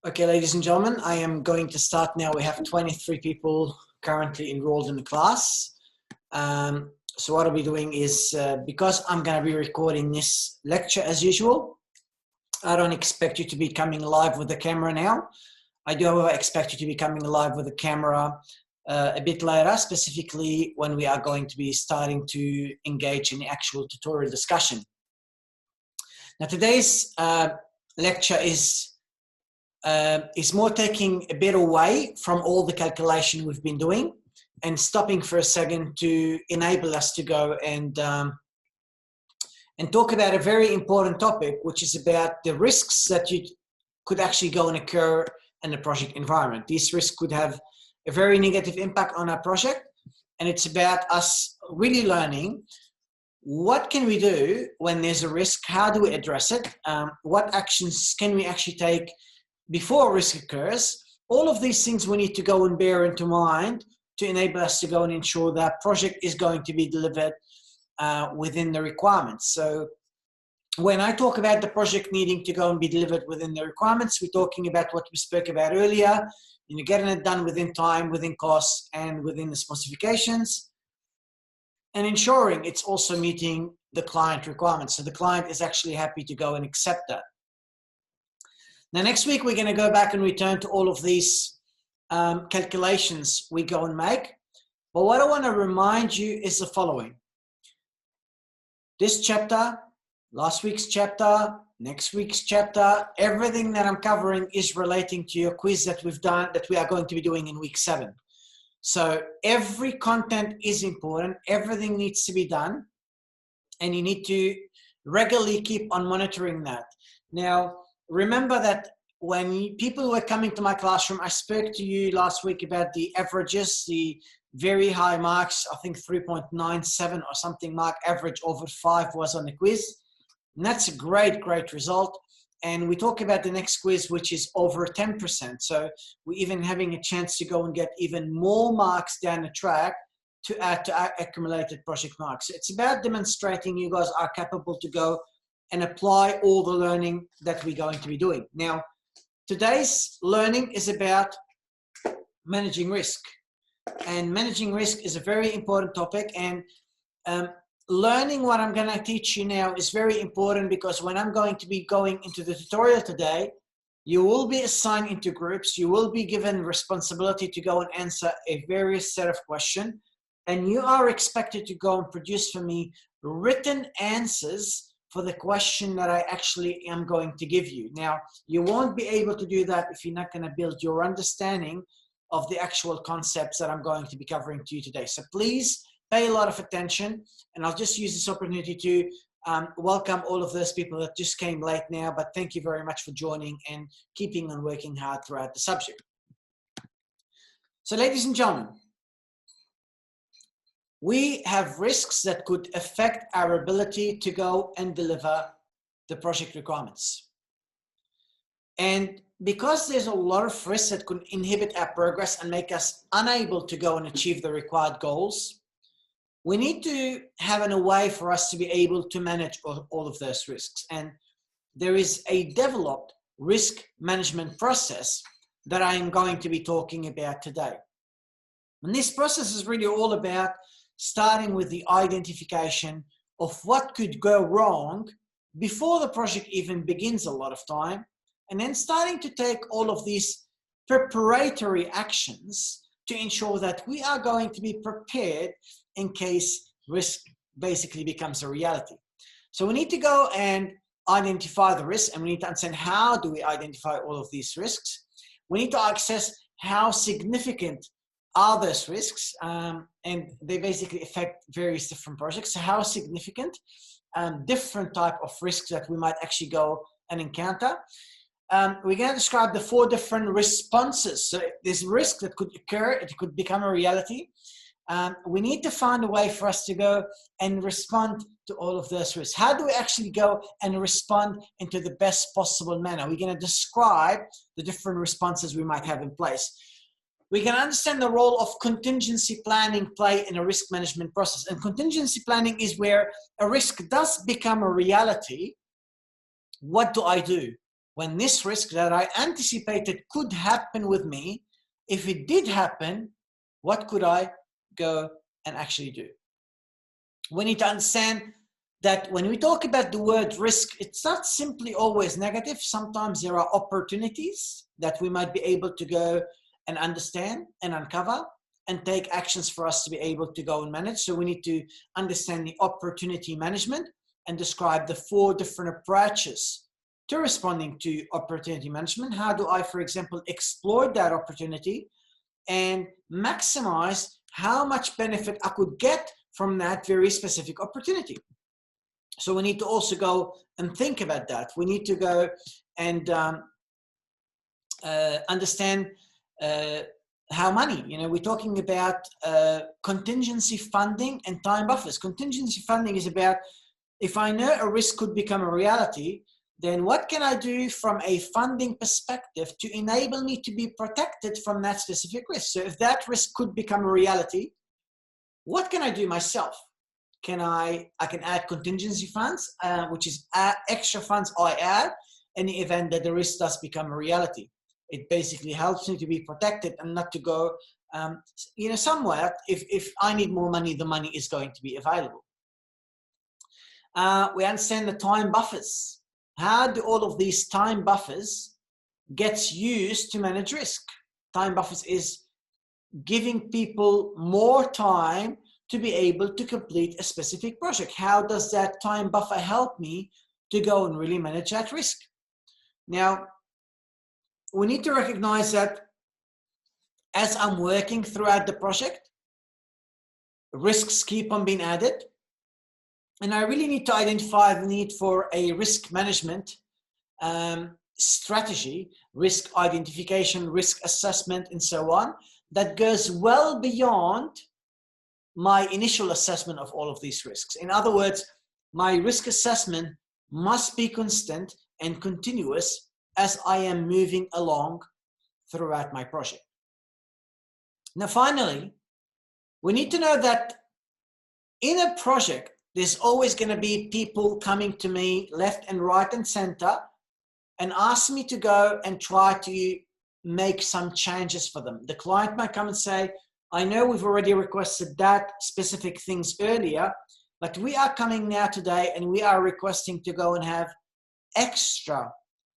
Okay, ladies and gentlemen, I am going to start now. We have 23 people currently enrolled in the class. So what I'll be doing is, because I'm going to be recording this lecture as usual, I don't expect you to be coming live with the camera now. I do, however, expect you to be coming live with the camera a bit later, specifically when we are going to be starting to engage in the actual tutorial discussion. Now, today's lecture is more taking a bit away from all the calculation we've been doing and stopping for a second to enable us to go and talk about a very important topic, which is about the risks that you could actually go and occur in a project environment. These risks could have a very negative impact on our project, and it's about us really learning what can we do when there's a risk, how do we address it, what actions can we actually take before risk occurs. All of these things we need to go and bear into mind to enable us to go and ensure that project is going to be delivered within the requirements. So when I talk about the project needing to go and be delivered within the requirements, we're talking about what we spoke about earlier, getting it done within time, within costs, and within the specifications, and ensuring it's also meeting the client requirements. So the client is actually happy to go and accept that. Now, next week, we're going to go back and return to all of these calculations we go and make. But what I want to remind you is the following. This chapter, last week's chapter, next week's chapter, everything that I'm covering is relating to your quiz that we've done, that we are going to be doing in week 7. So every content is important. Everything needs to be done. And you need to regularly keep on monitoring that. Now, remember that when people were coming to my classroom, I spoke to you last week about the averages, the very high marks, I think 3.97 or something mark average over 5 was on the quiz. And that's a great, great result. And we talk about the next quiz, which is over 10%. So we're even having a chance to go and get even more marks down the track to add to our accumulated project marks. So it's about demonstrating you guys are capable to go and apply all the learning that we're going to be doing. Now, today's learning is about managing risk. And managing risk is a very important topic. And learning what I'm going to teach you now is very important, because when I'm going to be going into the tutorial today, you will be assigned into groups. You will be given responsibility to go and answer a various set of questions. And you are expected to go and produce for me written answers for the question that I actually am going to give you. Now, you won't be able to do that if you're not going to build your understanding of the actual concepts that I'm going to be covering to you today. So please pay a lot of attention, and I'll just use this opportunity to welcome all of those people that just came late now, but thank you very much for joining and keeping on working hard throughout the subject. So ladies and gentlemen, we have risks that could affect our ability to go and deliver the project requirements. And because there's a lot of risks that could inhibit our progress and make us unable to go and achieve the required goals, we need to have a way for us to be able to manage all of those risks. And there is a developed risk management process that I am going to be talking about today. And this process is really all about starting with the identification of what could go wrong before the project even begins a lot of time, and then starting to take all of these preparatory actions to ensure that we are going to be prepared in case risk basically becomes a reality. So we need to go and identify the risks, and we need to understand how do we identify all of these risks. We need to access how significant are those risks, and they basically affect various different projects. So how significant, different type of risks that we might actually go and encounter. We're going to describe the 4 different responses. So there's risk that could occur, it could become a reality. We need to find a way for us to go and respond to all of those risks. How do we actually go and respond into the best possible manner? We're going to describe the different responses we might have in place. We can understand the role of contingency planning play in a risk management process. And contingency planning is where a risk does become a reality. What do I do? when this risk that I anticipated could happen with me, if it did happen, what could I go and actually do? We need to understand that when we talk about the word risk, it's not simply always negative. Sometimes there are opportunities that we might be able to go and understand and uncover and take actions for us to be able to go and manage. So we need to understand the opportunity management and describe the 4 different approaches to responding to opportunity management. How do I, for example, exploit that opportunity and maximize how much benefit I could get from that very specific opportunity? So we need to also go and think about that. We need to go and understand how money, we're talking about contingency funding and time buffers. Contingency funding is about, if I know a risk could become a reality, then what can I do from a funding perspective to enable me to be protected from that specific risk? So if that risk could become a reality, what can I do myself? I can add contingency funds, which is extra funds I add in the event that the risk does become a reality. It basically helps me to be protected and not to go, somewhere. If I need more money, the money is going to be available. We understand the time buffers. How do all of these time buffers gets used to manage risk? Time buffers is giving people more time to be able to complete a specific project. How does that time buffer help me to go and really manage that risk? Now, we need to recognize that as I'm working throughout the project, risks keep on being added. And I really need to identify the need for a risk management strategy, risk identification, risk assessment, and so on, that goes well beyond my initial assessment of all of these risks. In other words, my risk assessment must be constant and continuous as I am moving along throughout my project. Now, finally, we need to know that in a project, there's always going to be people coming to me left and right and center and ask me to go and try to make some changes for them. The client might come and say, I know we've already requested that specific things earlier, but we are coming now today and we are requesting to go and have extra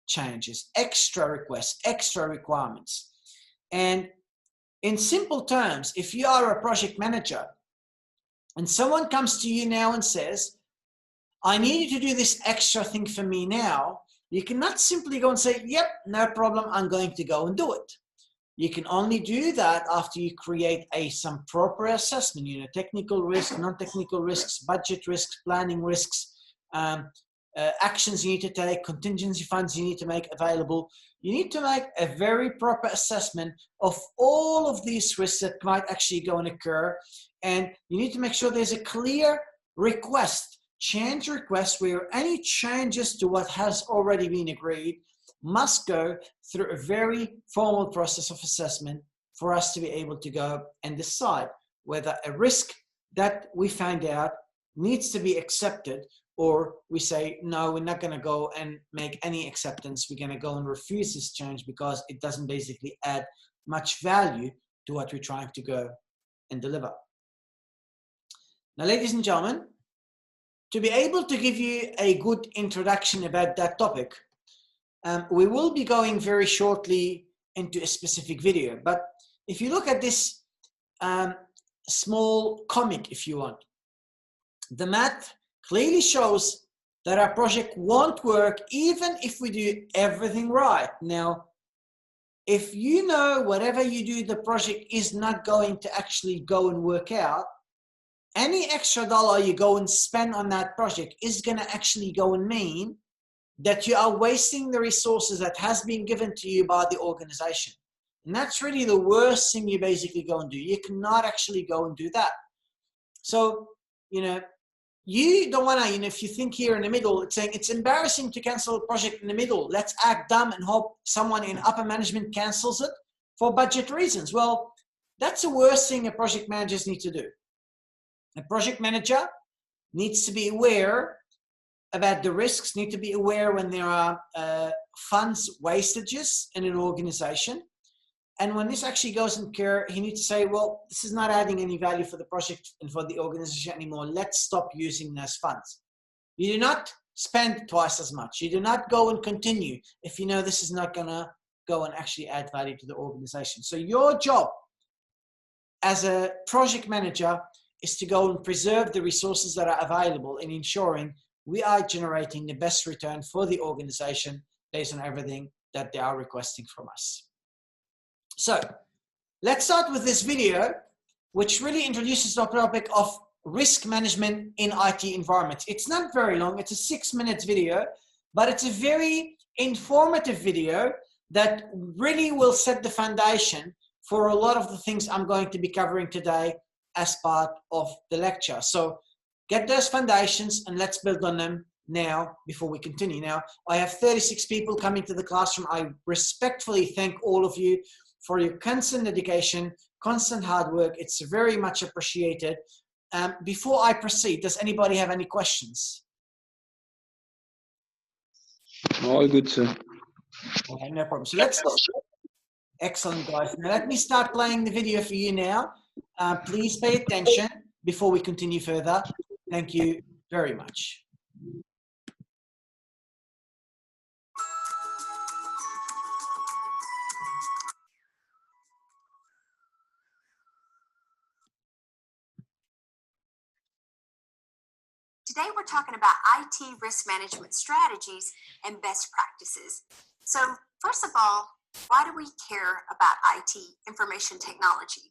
changes, extra requests, extra requirements. And in simple terms, if you are a project manager and someone comes to you now and says, I need you to do this extra thing for me now, you cannot simply go and say, yep, no problem, I'm going to go and do it. You can only do that after you create some proper assessment, technical risks, non-technical risks, budget risks, planning risks, actions you need to take, contingency funds you need to make available. You need to make a very proper assessment of all of these risks that might actually go and occur. And you need to make sure there's a clear request, change request, where any changes to what has already been agreed must go through a very formal process of assessment for us to be able to go and decide whether a risk that we find out needs to be accepted, or we say, no, we're not going to go and make any acceptance. We're going to go and refuse this change because it doesn't basically add much value to what we're trying to go and deliver. Now, ladies and gentlemen, to be able to give you a good introduction about that topic, we will be going very shortly into a specific video. But if you look at this small comic, if you want, the math clearly shows that our project won't work even if we do everything right. Now, if you know whatever you do, the project is not going to actually go and work out, any extra dollar you go and spend on that project is going to actually go and mean that you are wasting the resources that has been given to you by the organization. And that's really the worst thing you basically go and do. You cannot actually go and do that. So, you don't want to, if you think here in the middle, it's saying it's embarrassing to cancel a project in the middle. Let's act dumb and hope someone in upper management cancels it for budget reasons. Well, that's the worst thing a project managers need to do. A project manager needs to be aware about the risks, need to be aware when there are funds wastages in an organization. And when this actually goes in care, you need to say, well, this is not adding any value for the project and for the organization anymore. Let's stop using those funds. You do not spend twice as much. You do not go and continue if you know this is not going to go and actually add value to the organization. So your job as a project manager is to go and preserve the resources that are available in ensuring we are generating the best return for the organization based on everything that they are requesting from us. So let's start with this video, which really introduces the topic of risk management in IT environments. It's not very long. It's a 6-minute video, but it's a very informative video that really will set the foundation for a lot of the things I'm going to be covering today as part of the lecture. So get those foundations and let's build on them now before we continue. Now, I have 36 people coming to the classroom. I respectfully thank all of you for your constant dedication, constant hard work. It's very much appreciated. Before I proceed, does anybody have any questions? All good, sir. Okay, no problem. So let's, excellent guys. Now let me start playing the video for you now. Please pay attention before we continue further. Thank you very much. Today we're talking about IT risk management strategies and best practices. So first of all, why do we care about IT, information technology?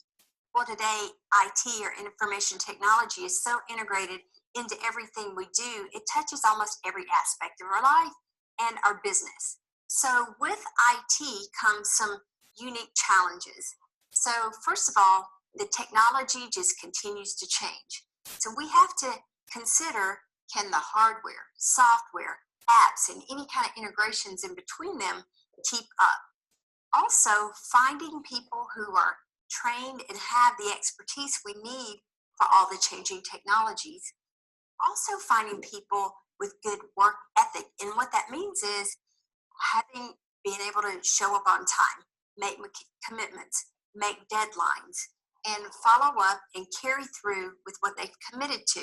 Well, today IT or information technology is so integrated into everything we do, it touches almost every aspect of our life and our business. So with IT comes some unique challenges. So first of all, the technology just continues to change. So we have to consider, can the hardware, software, apps, and any kind of integrations in between them keep up? Also, finding people who are trained and have the expertise we need for all the changing technologies. Also finding people with good work ethic. And what that means is being able to show up on time, make commitments, make deadlines, and follow up and carry through with what they've committed to.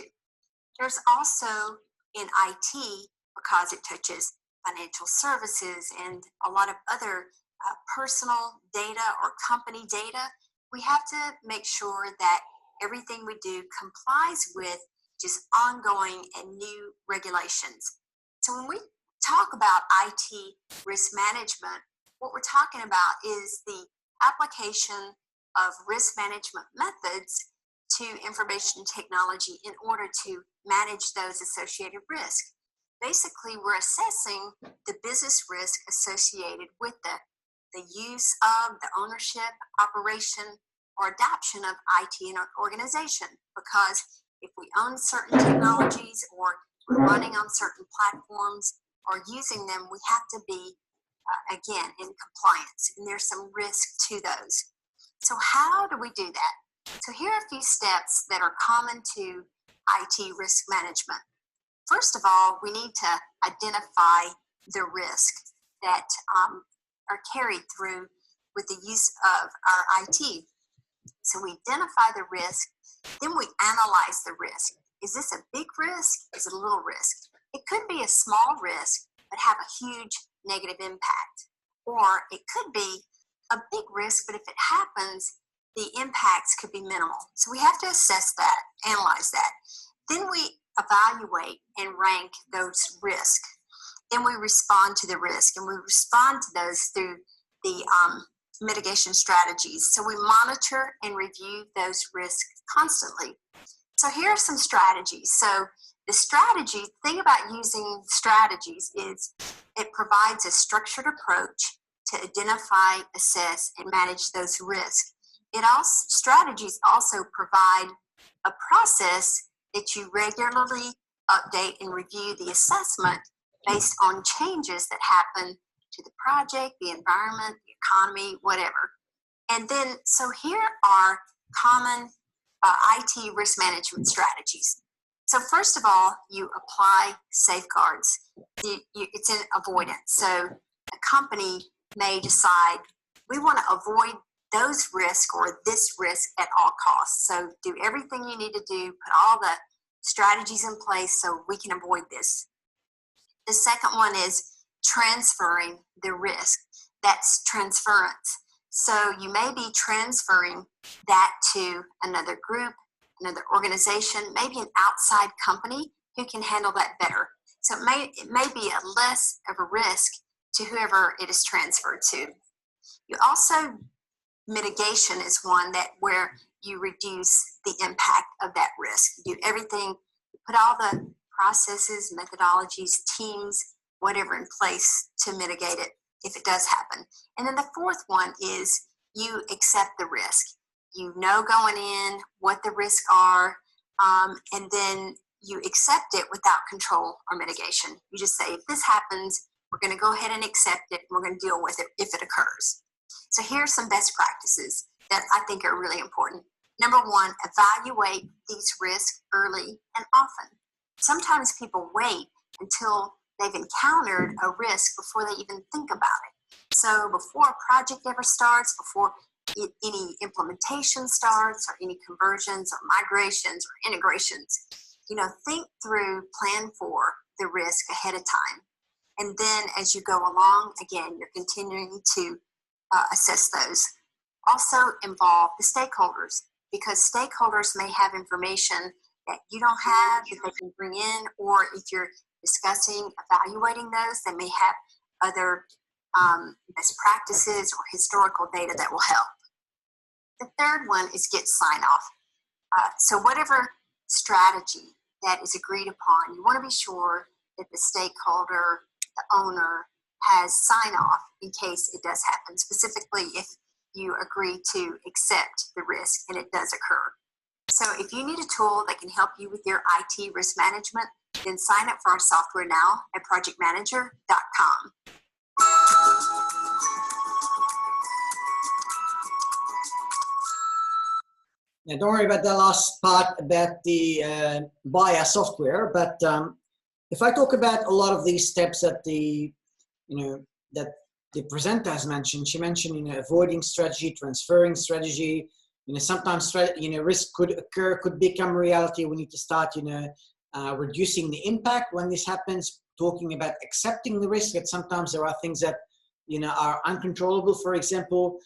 There's also in IT, because it touches financial services and a lot of other personal data or company data, we have to make sure that everything we do complies with just ongoing and new regulations. So when we talk about IT risk management, what we're talking about is the application of risk management methods to information technology in order to manage those associated risks. Basically, we're assessing the business risk associated with the use of, the ownership, operation, or adoption of IT in our organization. Because if we own certain technologies or we're running on certain platforms or using them, we have to be, again, in compliance. And there's some risk to those. So how do we do that? So here are a few steps that are common to IT risk management. First of all, we need to identify the risk that are carried through with the use of our IT. So we identify the risk, then we analyze the risk. Is this a big risk? Is it a little risk? It could be a small risk, but have a huge negative impact. Or it could be a big risk, but if it happens, the impacts could be minimal. So we have to assess that, analyze that. Then we evaluate and rank those risks. Then we respond to the risk, and we respond to those through the mitigation strategies. So we monitor and review those risks constantly. So here are some strategies. So the strategy, the thing about using strategies is it provides a structured approach to identify, assess, and manage those risks. Strategies also provide a process that you regularly update and review the assessment based on changes that happen to the project, the environment, the economy, whatever. And then, so here are common IT risk management strategies. So first of all, you apply safeguards. It's an avoidance. So a company may decide we want to avoid those risks or this risk at all costs. So do everything you need to do, put all the strategies in place so we can avoid this. The second one is transferring the risk. That's transference. So you may be transferring that to another group, another organization, maybe an outside company who can handle that better. So it may be a less of a risk to whoever it is transferred to. You also, mitigation is one that where you reduce the impact of that risk. You do everything, you put all the processes, methodologies, teams, whatever in place to mitigate it if it does happen. And then the fourth one is you accept the risk. You know going in what the risks are, and then you accept it without control or mitigation. You just say, if this happens, we're going to go ahead and accept it, and we're going to deal with it if it occurs. So here are some best practices that I think are really important. Number one, evaluate these risks early and often. Sometimes people wait until they've encountered a risk before they even think about it. So before a project ever starts, before any implementation starts or any conversions or migrations or integrations, think through, plan for the risk ahead of time. And then as you go along, again, you're continuing to assess those. Also involve the stakeholders, because stakeholders may have information that you don't have that they can bring in, or if you're discussing, evaluating those, they may have other best practices or historical data that will help. The third one is get sign-off. So whatever strategy that is agreed upon, you want to be sure that the stakeholder, the owner, has sign-off in case it does happen, specifically if you agree to accept the risk and it does occur. So if you need a tool that can help you with your IT risk management, then sign up for our software now at projectmanager.com. Now, don't worry about the last part about the buyer software, but if I talk about a lot of these steps that that the presenter has mentioned, she mentioned, avoiding strategy, transferring strategy, sometimes, risk could occur, could become reality. We need to start, reducing the impact when this happens, talking about accepting the risk, that sometimes there are things that, are uncontrollable. For example,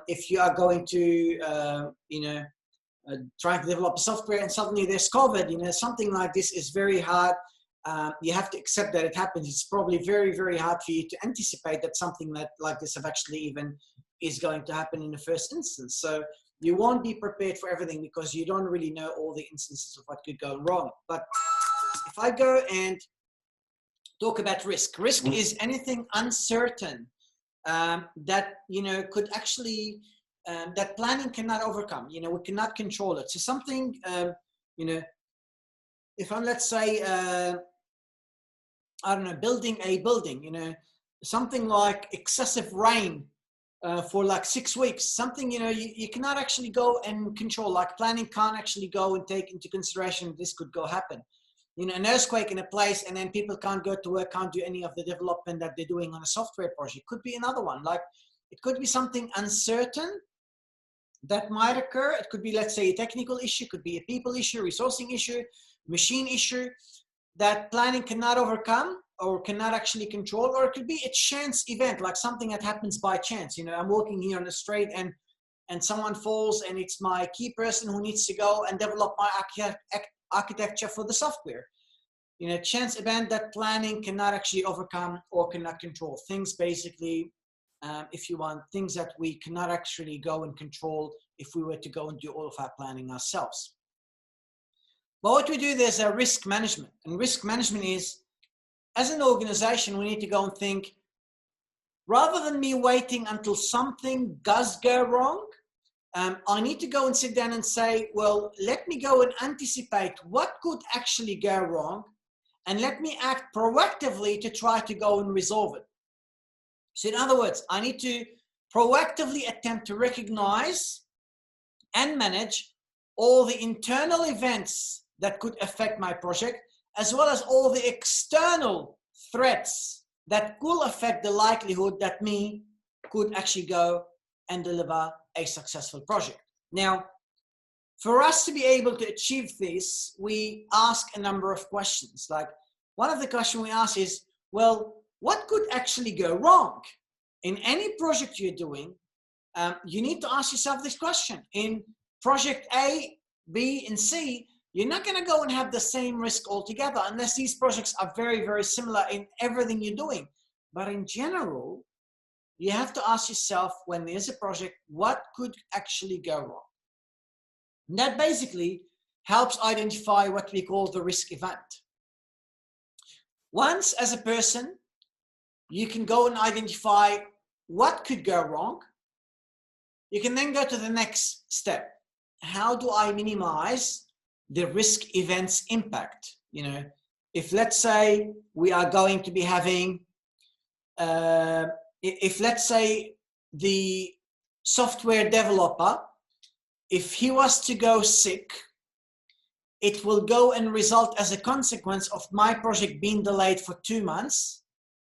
if you are going to, trying to develop software and suddenly there's COVID, something like this is very hard. You have to accept that it happens. It's probably very, very hard for you to anticipate that something like this actually even is going to happen in the first instance. So you won't be prepared for everything because you don't really know all the instances of what could go wrong. But if I go and talk about risk is anything uncertain that, could actually, that planning cannot overcome. We cannot control it. So something, if I'm, let's say, I don't know, building a building, something like excessive rain for like 6 weeks, something, you cannot actually go and control, like planning can't actually go and take into consideration this could go happen. An earthquake in a place and then people can't go to work, can't do any of the development that they're doing on a software project. Could be another one. Like it could be something uncertain that might occur. It could be, let's say, a technical issue, could be a people issue, resourcing issue, machine issue that planning cannot overcome or cannot actually control, or it could be a chance event, like something that happens by chance. I'm walking here on the street and someone falls and it's my key person who needs to go and develop my architecture for the software. Chance event that planning cannot actually overcome or cannot control. Things basically, if you want, things that we cannot actually go and control if we were to go and do all of our planning ourselves. But what we do, there's a risk management. And risk management is, as an organization, we need to go and think, rather than me waiting until something does go wrong, I need to go and sit down and say, well, let me go and anticipate what could actually go wrong, and let me act proactively to try to go and resolve it. So in other words, I need to proactively attempt to recognize and manage all the internal events that could affect my project, as well as all the external threats that will affect the likelihood that me could actually go and deliver a successful project. Now, for us to be able to achieve this, we ask a number of questions. Like, one of the questions we ask is, well, what could actually go wrong? In any project you're doing, you need to ask yourself this question. In project A, B, and C, you're not going to go and have the same risk altogether unless these projects are very, very similar in everything you're doing. But in general, you have to ask yourself, when there's a project, what could actually go wrong? And that basically helps identify what we call the risk event. Once, as a person, you can go and identify what could go wrong, you can then go to the next step. How do I minimize the risk event's impact? You know, if let's say we are going to be having, if let's say the software developer, if he was to go sick, it will go and result as a consequence of my project being delayed for 2 months.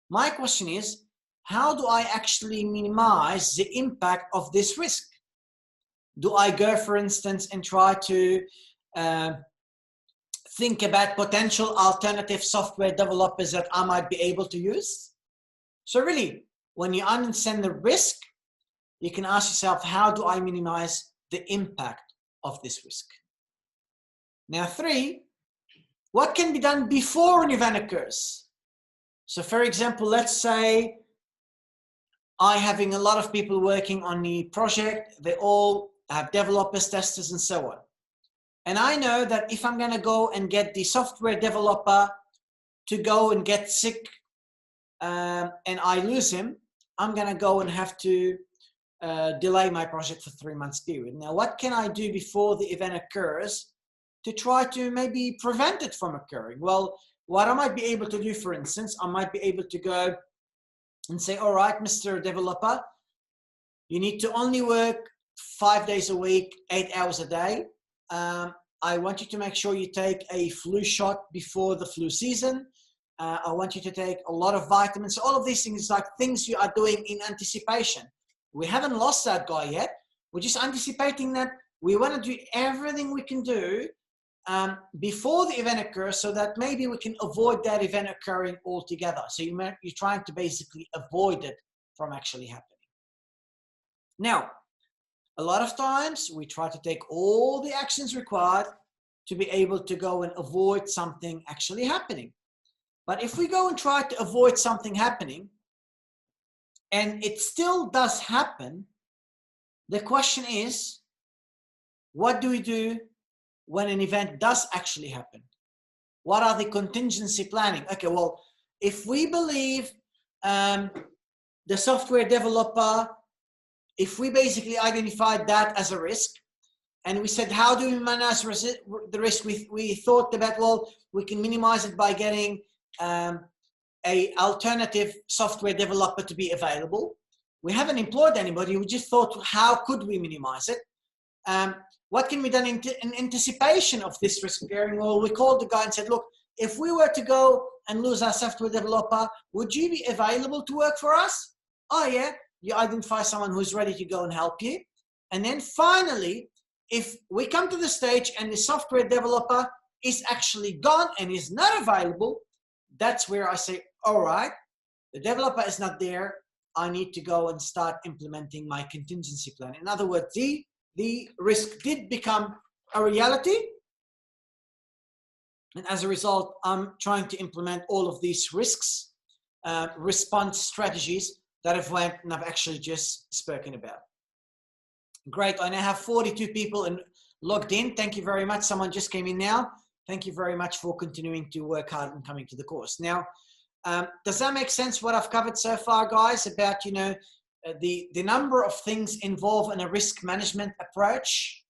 My question is, how do I actually minimize the impact of this risk? Do I go, for instance, and try to think about potential alternative software developers that I might be able to use? So really, when you understand the risk, you can ask yourself, how do I minimize the impact of this risk? Now, 3, what can be done before an event occurs? So for example, let's say I'm having a lot of people working on the project. They all have developers, testers, and so on. And I know that if I'm going to go and get the software developer to go and get sick and I lose him, I'm going to go and have to delay my project for 3 months period. Now, what can I do before the event occurs to try to maybe prevent it from occurring? Well, what I might be able to do, for instance, I might be able to go and say, all right, Mr. Developer, you need to only work 5 days a week, 8 hours a day. I want you to make sure you take a flu shot before the flu season. I want you to take a lot of vitamins. All of these things, like things you are doing in anticipation. We haven't lost that guy yet. We're just anticipating that we want to do everything we can do before the event occurs, so that maybe we can avoid that event occurring altogether. So you're trying to basically avoid it from actually happening. Now, a lot of times we try to take all the actions required to be able to go and avoid something actually happening. But if we go and try to avoid something happening and it still does happen, the question is, what do we do when an event does actually happen? What are the contingency planning? Okay, well, if we believe the software developer, if we basically identified that as a risk, and we said, how do we manage the risk? We thought about, well, we can minimize it by getting a alternative software developer to be available. We haven't employed anybody. We just thought, how could we minimize it? What can be done in anticipation of this risk occurring? Well, we called the guy and said, look, if we were to go and lose our software developer, would you be available to work for us? Oh yeah, you identify someone who's ready to go and help you. And then finally, if we come to the stage and the software developer is actually gone and is not available, that's where I say, all right, the developer is not there. I need to go and start implementing my contingency plan. In other words, the risk did become a reality. And as a result, I'm trying to implement all of these risks, response strategies that I've actually just spoken about. Great, I now have 42 people logged in. Thank you very much. Someone just came in now. Thank you very much for continuing to work hard and coming to the course. Now, does that make sense what I've covered so far, guys, about, you know, the number of things involved in a risk management approach?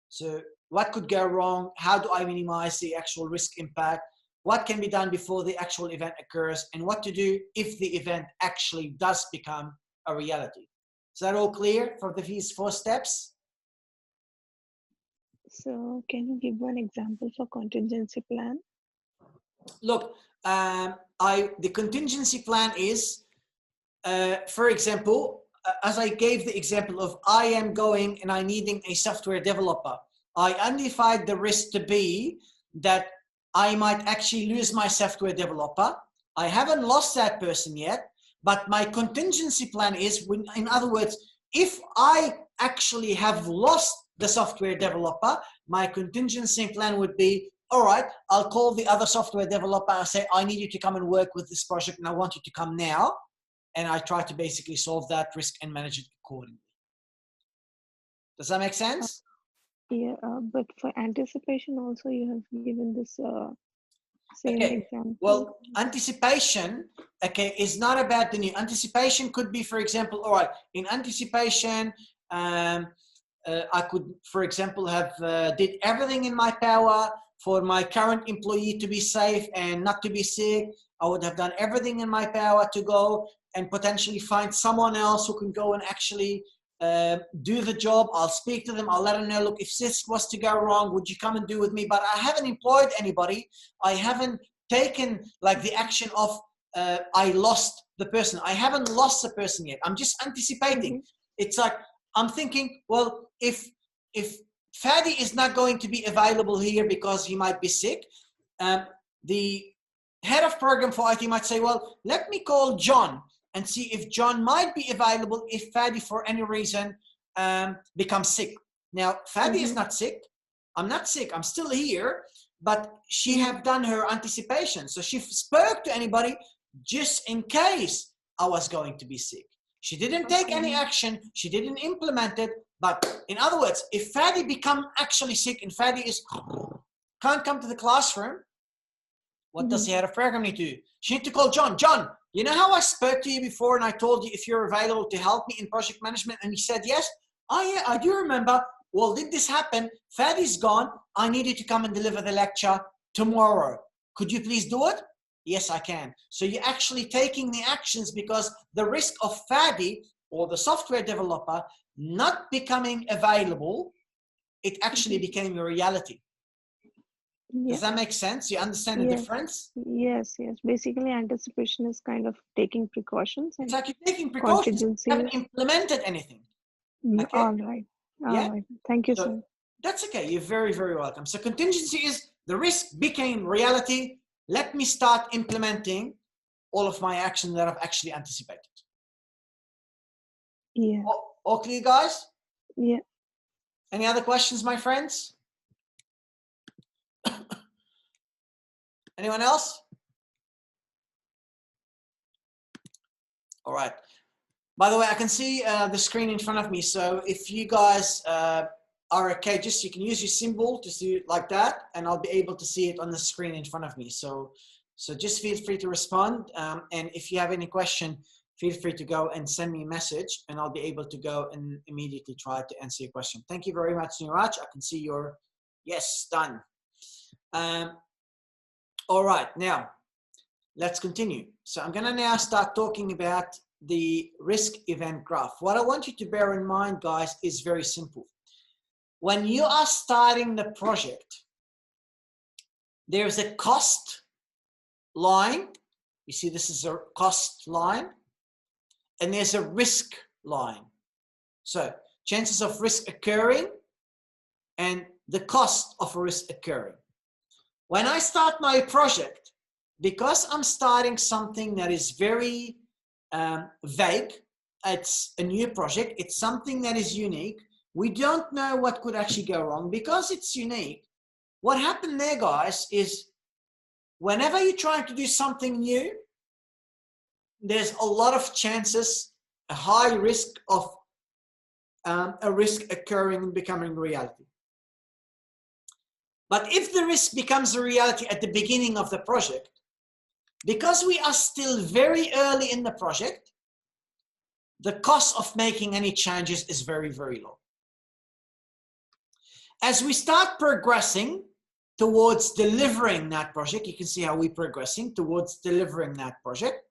So what could go wrong? How do I minimize the actual risk impact? What can be done before the actual event occurs? And what to do if the event actually does become a reality? Is that all clear for these 4 steps? So can you give one example for contingency plan? Look, the contingency plan is, for example, as I gave the example of I am going and I needing a software developer. I identified the risk to be that I might actually lose my software developer. I haven't lost that person yet, but my contingency plan is, in other words, if I actually have lost the software developer, my contingency plan would be, all right, I'll call the other software developer and say, I need you to come and work with this project and I want you to come now. And I try to basically solve that risk and manage it accordingly. Does that make sense? Yeah, but for anticipation also you have given this same example. Well, anticipation, is not about the new. Anticipation could be, for example, all right, in anticipation, I could, for example, have did everything in my power for my current employee to be safe and not to be sick. I would have done everything in my power to go and potentially find someone else who can go and actually do the job. I'll speak to them. I'll let them know, look, if this was to go wrong, would you come and do with me? But I haven't employed anybody. I haven't taken like the action of I lost the person. I haven't lost the person yet. I'm just anticipating. It's like, I'm thinking, well, if Fadi is not going to be available here because he might be sick, the head of program for IT might say, well, let me call John and see if John might be available if Fadi for any reason becomes sick. Now, Fadi is not sick. I'm not sick. I'm still here, but she have done her anticipation. So she spoke to anybody just in case I was going to be sick. She didn't take any action. She didn't implement it. But in other words, if Fadi become actually sick and Fadi can't come to the classroom, what does the head of program need to do? She need to call John. John, you know how I spoke to you before and I told you if you're available to help me in project management and you said yes? Oh yeah, I do remember. Well, did this happen? Fadi's gone. I need you to come and deliver the lecture tomorrow. Could you please do it? Yes, I can. So you're actually taking the actions because the risk of Fadi or the software developer not becoming available, it actually became a reality. Yeah. Does that make sense? You understand the difference? Yes, yes. Basically, anticipation is kind of taking precautions. It's like you're taking precautions. You haven't implemented anything. Okay? All right. All right. Thank you, sir. That's okay. You're very, very welcome. So contingency is the risk became reality. Let me start implementing all of my action that I've actually anticipated. Yeah. All clear, guys? Yeah. Any other questions, my friends? Anyone else? All right. By the way, I can see the screen in front of me. So if you guys are okay, just you can use your symbol to see it like that, and I'll be able to see it on the screen in front of me. So just feel free to respond. And if you have any question, feel free to go and send me a message, and I'll be able to go and immediately try to answer your question. Thank you very much, Niraj. I can see your yes, done. All right, now let's continue. So I'm going to now start talking about the risk event graph. What I want you to bear in mind, guys, is very simple. When you are starting the project, there's a cost line. You see, this is a cost line, and there's a risk line. So chances of risk occurring and the cost of a risk occurring. When I start my project, because I'm starting something that is very vague, it's a new project, it's something that is unique, we don't know what could actually go wrong. Because it's unique, what happened there, guys, is whenever you're trying to do something new, there's a lot of chances, a high risk of a risk occurring and becoming reality. But if the risk becomes a reality at the beginning of the project, because we are still very early in the project, the cost of making any changes is very, very low. As we start progressing towards delivering that project, you can see how we're progressing towards delivering that project.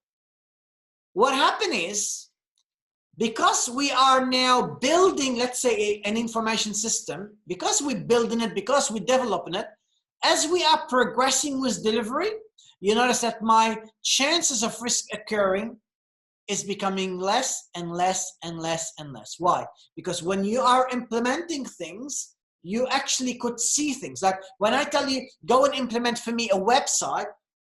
What happened is because we are now building, let's say, an information system, because we're building it, because we're developing it, as we are progressing with delivery, you notice that my chances of risk occurring is becoming less and less and less and less. Why? Because when you are implementing things, you actually could see things. Like when I tell you, go and implement for me a website,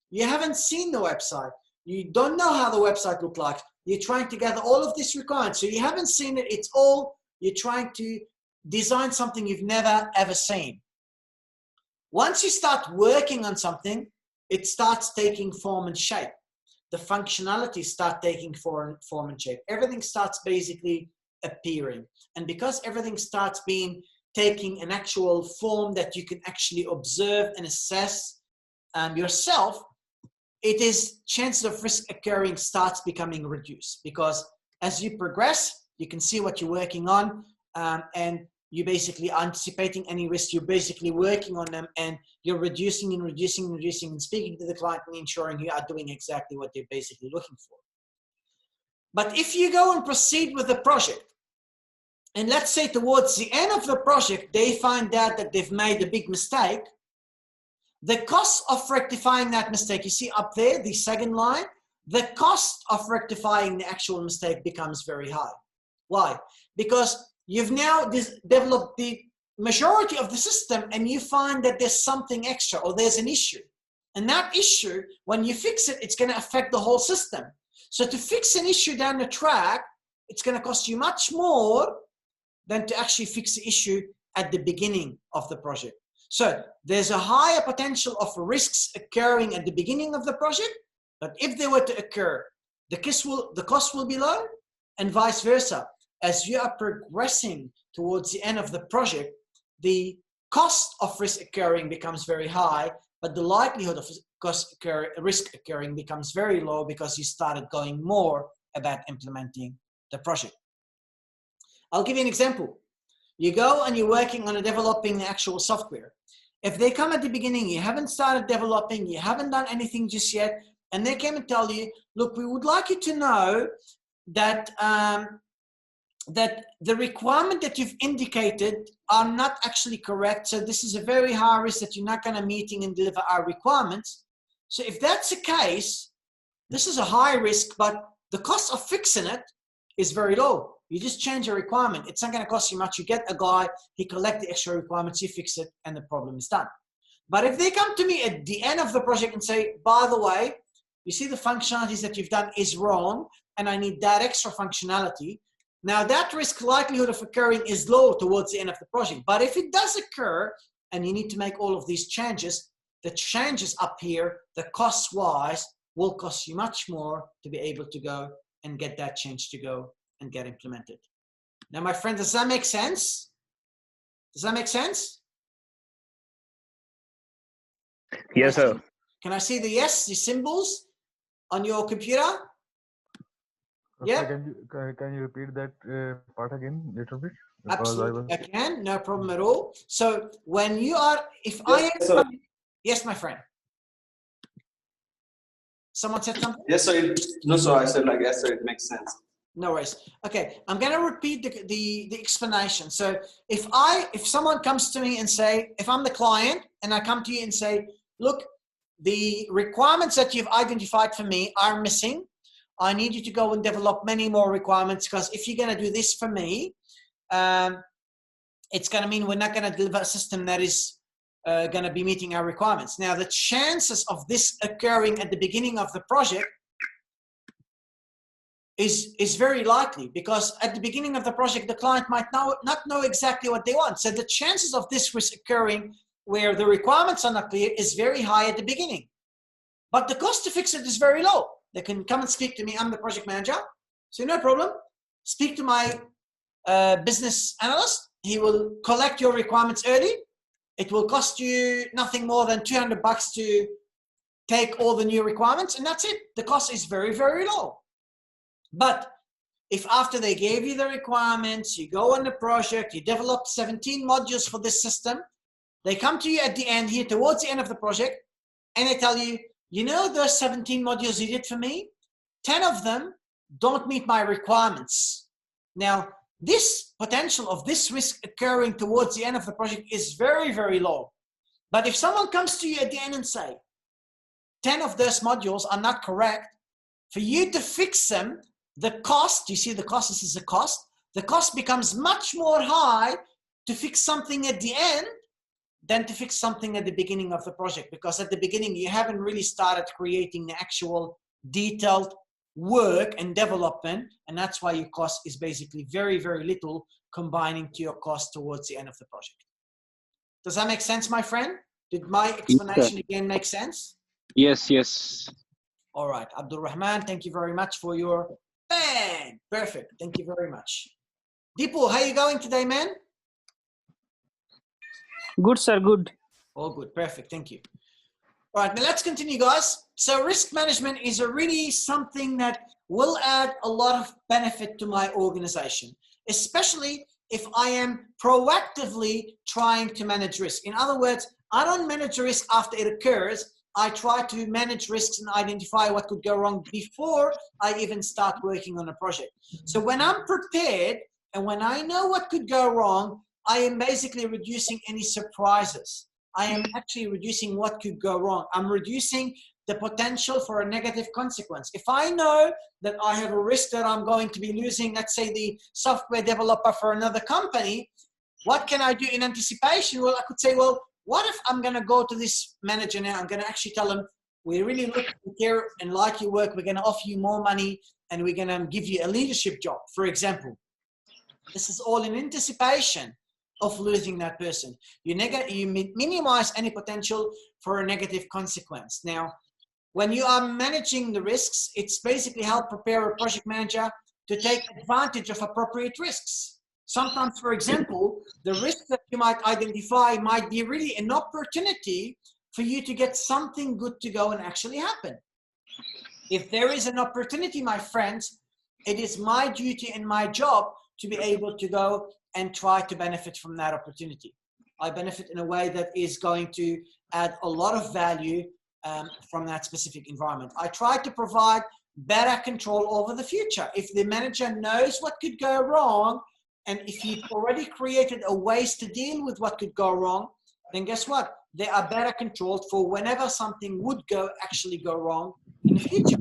you haven't seen the website. You don't know how the website looked like. You're trying to gather all of this requirements. So you haven't seen it. It's all, you're trying to design something you've never ever seen. Once you start working on something, it starts taking form and shape. The functionality start taking form and shape. Everything starts basically appearing. And because everything starts taking an actual form that you can actually observe and assess yourself, it is chances of risk occurring starts becoming reduced, because as you progress, you can see what you're working on, and you're basically anticipating any risk. You're basically working on them, and you're reducing and reducing and reducing and speaking to the client and ensuring you are doing exactly what they're basically looking for. But if you go and proceed with the project, and let's say towards the end of the project, they find out that they've made a big mistake, the cost of rectifying that mistake, you see up there, the second line, the cost of rectifying the actual mistake becomes very high. Why? Because you've now developed the majority of the system, and you find that there's something extra, or there's an issue. And that issue, when you fix it, it's going to affect the whole system. So to fix an issue down the track, it's going to cost you much more than to actually fix the issue at the beginning of the project. So there's a higher potential of risks occurring at the beginning of the project, but if they were to occur, the cost will be low, and vice versa. As you are progressing towards the end of the project, the cost of risk occurring becomes very high, but the likelihood of risk occurring becomes very low, because you started going more about implementing the project. I'll give you an example. You go and you're working on developing the actual software. If they come at the beginning, you haven't started developing, you haven't done anything just yet, and they came and tell you, look, we would like you to know that that the requirement that you've indicated are not actually correct. So this is a very high risk that you're not going to meeting and deliver our requirements. So if that's the case, this is a high risk, but the cost of fixing it is very low. You just change a requirement. It's not going to cost you much. You get a guy, he collects the extra requirements, you fix it, and the problem is done. But if they come to me at the end of the project and say, by the way, you see the functionalities that you've done is wrong, and I need that extra functionality. Now that risk likelihood of occurring is low towards the end of the project. But if it does occur, and you need to make all of these changes, the changes up here, the cost-wise, will cost you much more to be able to go and get that change to go and get implemented. Now, my friend, does that make sense? Does that make sense? Yes, sir. Can I see the yes, the symbols on your computer? Yeah. Can you repeat that part again a little bit? Absolutely, I can. No problem at all. So when you are, yes, my friend. Someone said something? Yes, sir. No, sir. I said like yes, sir. It makes sense. No worries. Okay, I'm going to repeat the explanation. So if someone comes to me and say, if I'm the client and I come to you and say, look, the requirements that you've identified for me are missing. I need you to go and develop many more requirements, because if you're going to do this for me, it's going to mean we're not going to deliver a system that is going to be meeting our requirements. Now, the chances of this occurring at the beginning of the project is very likely, because at the beginning of the project, the client might not know exactly what they want. So the chances of this risk occurring where the requirements are not clear is very high at the beginning. But the cost to fix it is very low. They can come and speak to me. I'm the project manager. So no problem. Speak to my business analyst. He will collect your requirements early. It will cost you nothing more than $200 to take all the new requirements, and that's it. The cost is very, very low. But if after they gave you the requirements, you go on the project, you develop 17 modules for this system, they come to you at the end here, towards the end of the project, and they tell you, you know those 17 modules you did for me? 10 of them don't meet my requirements. Now, this potential of this risk occurring towards the end of the project is very, very low. But if someone comes to you at the end and say, 10 of those modules are not correct, for you to fix them, the cost, you see the cost, this is the cost becomes much more high to fix something at the end than to fix something at the beginning of the project, because at the beginning you haven't really started creating the actual detailed work and development, and that's why your cost is basically very, very little combining to your cost towards the end of the project. Does that make sense, my friend? Did my explanation again make sense? Yes, yes. All right, Abdul Rahman, thank you very much for your bang. Perfect, thank you very much. Deepu, how are you going today, man? Good, sir. Good. All good, perfect, thank you. All right, now let's continue, guys. So risk management is really something that will add a lot of benefit to my organization, especially if I am proactively trying to manage risk. In other words, I don't manage risk after it occurs. I try to manage risks and identify what could go wrong before I even start working on a project. So when I'm prepared and when I know what could go wrong, I am basically reducing any surprises. I am actually reducing what could go wrong. I'm reducing the potential for a negative consequence. If I know that I have a risk that I'm going to be losing, let's say the software developer for another company, what can I do in anticipation? Well, I could say, well, what if I'm going to go to this manager now? I'm going to actually tell him, we really look and care and like your work. We're going to offer you more money and we're going to give you a leadership job, for example. This is all in anticipation of losing that person. You minimize any potential for a negative consequence. Now, when you are managing the risks, it's basically help prepare a project manager to take advantage of appropriate risks. Sometimes, for example, the risk that you might identify might be really an opportunity for you to get something good to go and actually happen. If there is an opportunity, my friends, it is my duty and my job to be able to go and try to benefit from that opportunity. I benefit in a way that is going to add a lot of value from that specific environment. I try to provide better control over the future. If the manager knows what could go wrong, and if you've already created a ways to deal with what could go wrong, then guess what? They are better controlled for whenever something would actually go wrong in the future.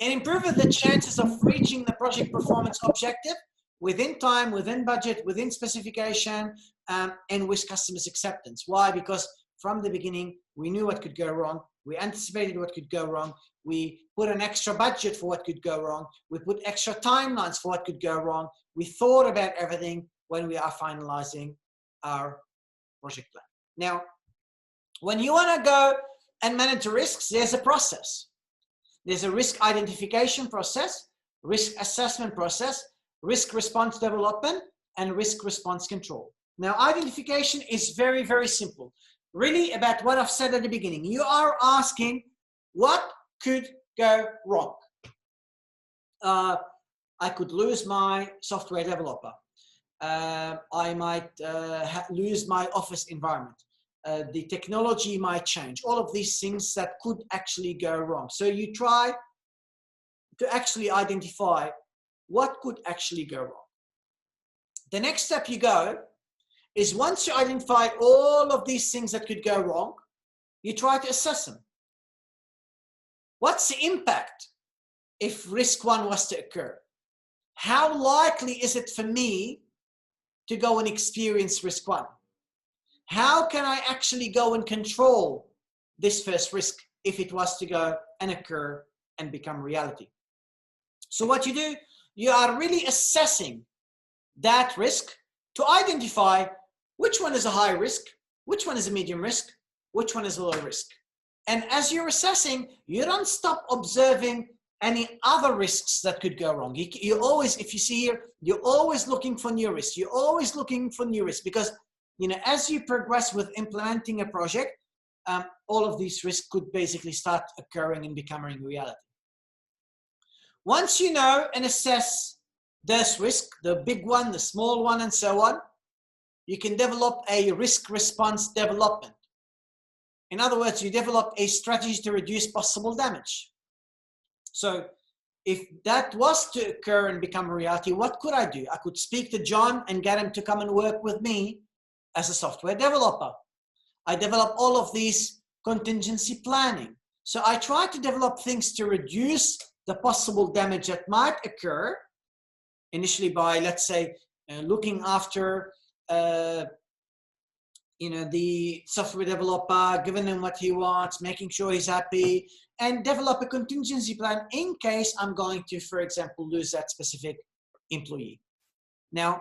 And improve the chances of reaching the project performance objective within time, within budget, within specification, and with customers' acceptance. Why? Because from the beginning, we knew what could go wrong. We anticipated what could go wrong. We put an extra budget for what could go wrong. We put extra timelines for what could go wrong. We thought about everything when we are finalizing our project plan. Now, when you want to go and manage risks, there's a process. There's a risk identification process, risk assessment process, risk response development, and risk response control. Now, identification is very, very simple. Really about what I've said at the beginning. You are asking what could go wrong. I could lose my software developer. I might lose my office environment. The technology might change. All of these things that could actually go wrong. So you try to actually identify what could actually go wrong. The next step you go is once you identify all of these things that could go wrong, you try to assess them. What's the impact if risk one was to occur? How likely is it for me to go and experience risk one? How can I actually go and control this first risk if it was to go and occur and become reality? So what you do, you are really assessing that risk to identify which one is a high risk, which one is a medium risk, which one is a low risk. And as you're assessing, you don't stop observing any other risks that could go wrong. You always, if you see here, you're always looking for new risks. You're always looking for new risks because, you know, as you progress with implementing a project, all of these risks could basically start occurring and becoming reality. Once you know and assess this risk, the big one, the small one, and so on, you can develop a risk response development. In other words, you develop a strategy to reduce possible damage. So if that was to occur and become a reality, what could I do? I could speak to John and get him to come and work with me as a software developer. I develop all of these contingency planning. So I try to develop things to reduce the possible damage that might occur, initially by, let's say, looking after the software developer, giving him what he wants, making sure he's happy, and develop a contingency plan in case I'm going to, for example, lose that specific employee. Now,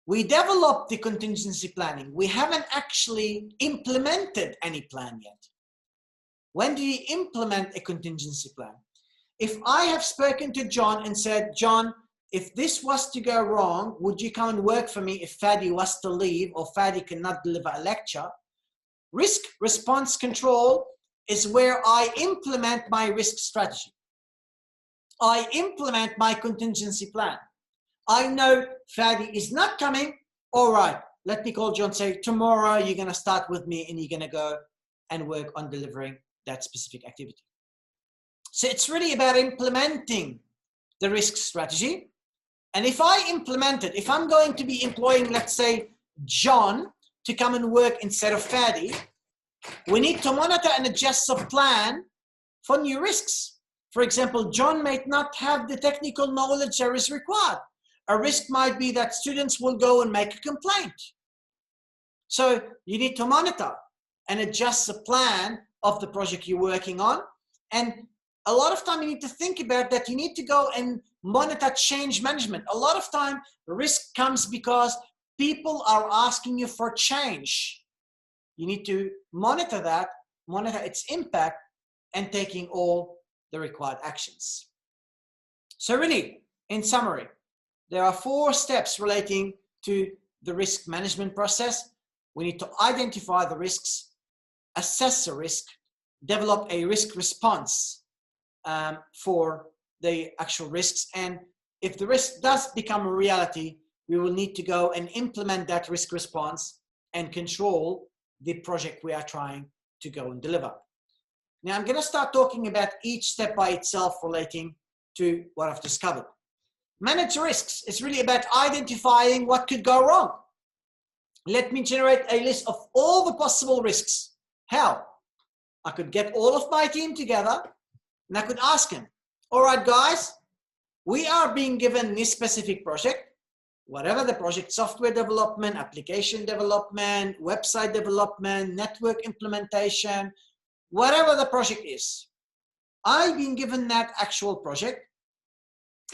we developed the contingency planning. We haven't actually implemented any plan yet. When do you implement a contingency plan? If I have spoken to John and said, John, if this was to go wrong, would you come and work for me if Fadi was to leave or Fadi cannot deliver a lecture? Risk response control is where I implement my risk strategy. I implement my contingency plan. I know Fadi is not coming. All right, let me call John and say, tomorrow you're going to start with me and you're going to go and work on delivering that specific activity. So it's really about implementing the risk strategy. And if I implement it, if I'm going to be employing, let's say, John to come and work instead of Fadi, we need to monitor and adjust the plan for new risks. For example, John might not have the technical knowledge that is required. A risk might be that students will go and make a complaint. So you need to monitor and adjust the plan of the project you're working on. And a lot of time you need to think about that. You need to go and monitor change management. A lot of time risk comes because people are asking you for change. You need to monitor that, monitor its impact, and taking all the required actions. So really, in summary, there are 4 steps relating to the risk management process. We need to identify the risks, assess the risk, develop a risk response for the actual risks. And if the risk does become a reality, we will need to go and implement that risk response and control the project we are trying to go and deliver. Now I'm going to start talking about each step by itself relating to what I've discovered. Manage risks. It's really about identifying what could go wrong. Let me generate a list of all the possible risks. How? I could get all of my team together and I could ask them, all right, guys, we are being given this specific project, whatever the project, software development, application development, website development, network implementation, whatever the project is. I've been given that actual project.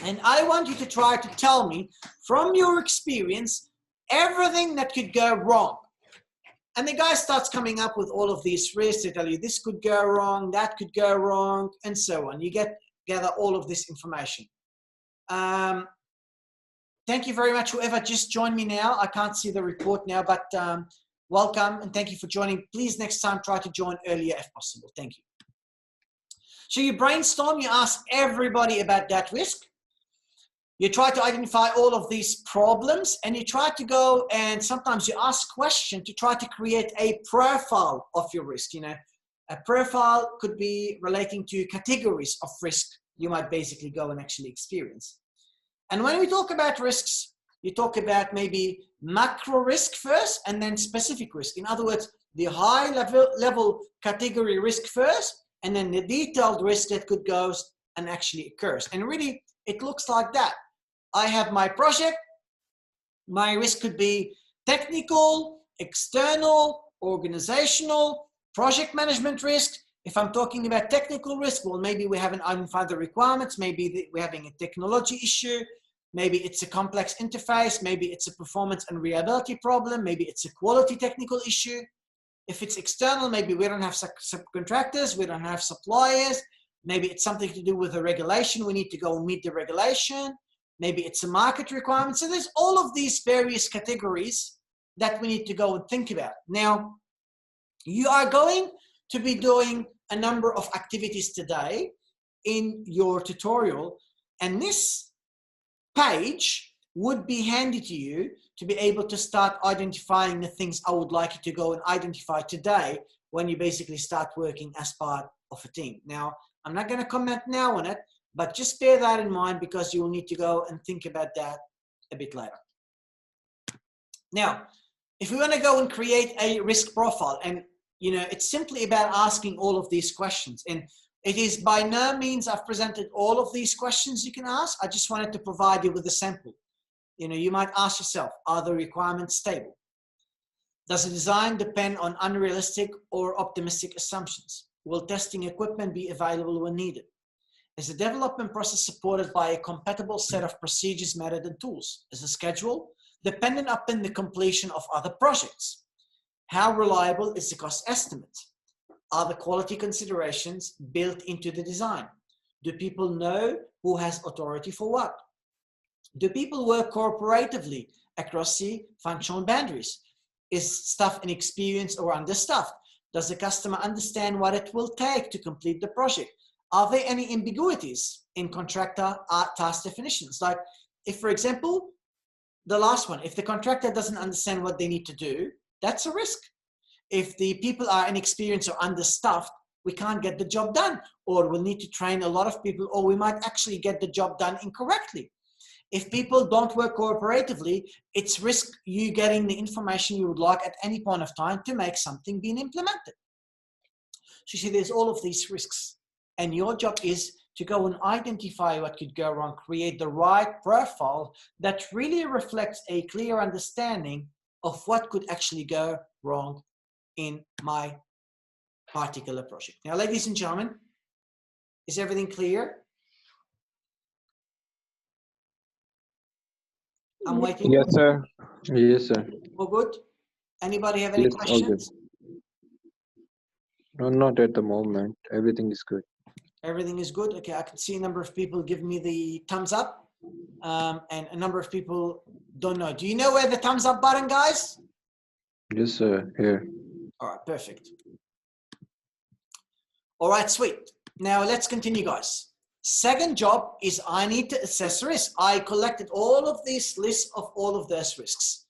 And I want you to try to tell me from your experience, everything that could go wrong. And the guy starts coming up with all of these risks. They tell you this could go wrong, that could go wrong, and so on. You gather all of this information. Thank you very much, whoever just joined me now. I can't see the report now, but welcome and thank you for joining. Please next time try to join earlier if possible. Thank you. So you brainstorm, you ask everybody about that risk. You try to identify all of these problems and you try to go and sometimes you ask questions to try to create a profile of your risk. You know, a profile could be relating to categories of risk you might basically go and actually experience. And when we talk about risks, you talk about maybe macro risk first and then specific risk. In other words, the high level category risk first and then the detailed risk that could go and actually occurs. And really, it looks like that. I have my project. My risk could be technical, external, organizational, project management risk. If I'm talking about technical risk, well, maybe we haven't identified the requirements. Maybe we're having a technology issue. Maybe it's a complex interface. Maybe it's a performance and reliability problem. Maybe it's a quality technical issue. If it's external, maybe we don't have subcontractors. We don't have suppliers. Maybe it's something to do with a regulation. We need to go and meet the regulation. Maybe it's a market requirement. So there's all of these various categories that we need to go and think about. Now, you are going to be doing a number of activities today in your tutorial, and this page would be handy to you to be able to start identifying the things I would like you to go and identify today when you basically start working as part of a team. Now, I'm not going to comment now on it, But just bear that in mind because you will need to go and think about that a bit later. Now, if we want to go and create a risk profile, and it's simply about asking all of these questions. And it is by no means I've presented all of these questions you can ask. I just wanted to provide you with a sample. You might ask yourself, are the requirements stable? Does the design depend on unrealistic or optimistic assumptions? Will testing equipment be available when needed? Is the development process supported by a compatible set of procedures, method, and tools? Is the schedule dependent upon the completion of other projects? How reliable is the cost estimate? Are the quality considerations built into the design? Do people know who has authority for what? Do people work cooperatively across the functional boundaries? Is staff inexperienced or understaffed? Does the customer understand what it will take to complete the project? Are there any ambiguities in contractor task definitions? Like if, for example, the last one, if the contractor doesn't understand what they need to do, that's a risk. If the people are inexperienced or understaffed, we can't get the job done, or we'll need to train a lot of people, or we might actually get the job done incorrectly. If people don't work cooperatively, it's risk you getting the information you would like at any point of time to make something being implemented. So you see, there's all of these risks. And your job is to go and identify what could go wrong, create the right profile that really reflects a clear understanding of what could actually go wrong in my particular project. Now, ladies and gentlemen, is everything clear? I'm waiting. Yes, sir. Yes, sir. All good? Anybody have any Yes, all good. questions? No, not at the moment. Everything is good. Everything is good. Okay, I can see a number of people give me the thumbs up, and a number of people don't know. Do you know where the thumbs up button, guys? Yes, sir. Here. All right, perfect. All right, sweet. Now let's continue, guys. Second job is I need to assess risk. I collected all of these lists of all of those risks.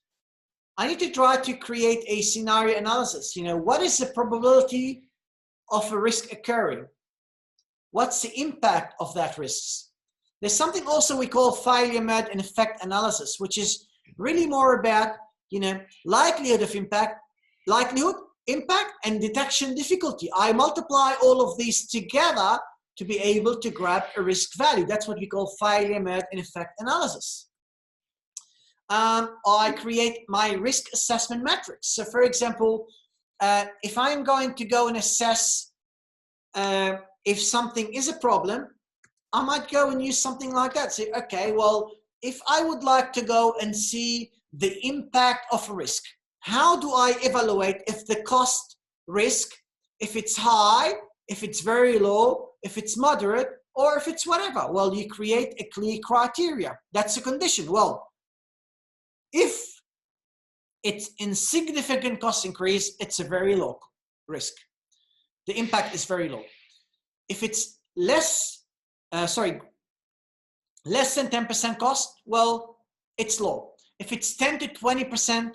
I need to try to create a scenario analysis. What is the probability of a risk occurring? What's the impact of that risks? There's something also we call failure mode and effect analysis, which is really more about, likelihood of impact, and detection difficulty. I multiply all of these together to be able to grab a risk value. That's what we call failure mode and effect analysis. I create my risk assessment matrix. So for example, if I'm going to go and assess if something is a problem, I might go and use something like that. Say, okay, well, if I would like to go and see the impact of a risk, how do I evaluate if the cost risk, if it's high, if it's very low, if it's moderate, or if it's whatever? Well, you create a clear criteria. That's a condition. Well, if it's insignificant cost increase, it's a very low risk. The impact is very low. If it's less than 10% cost, well, it's low. If it's 10 to 20%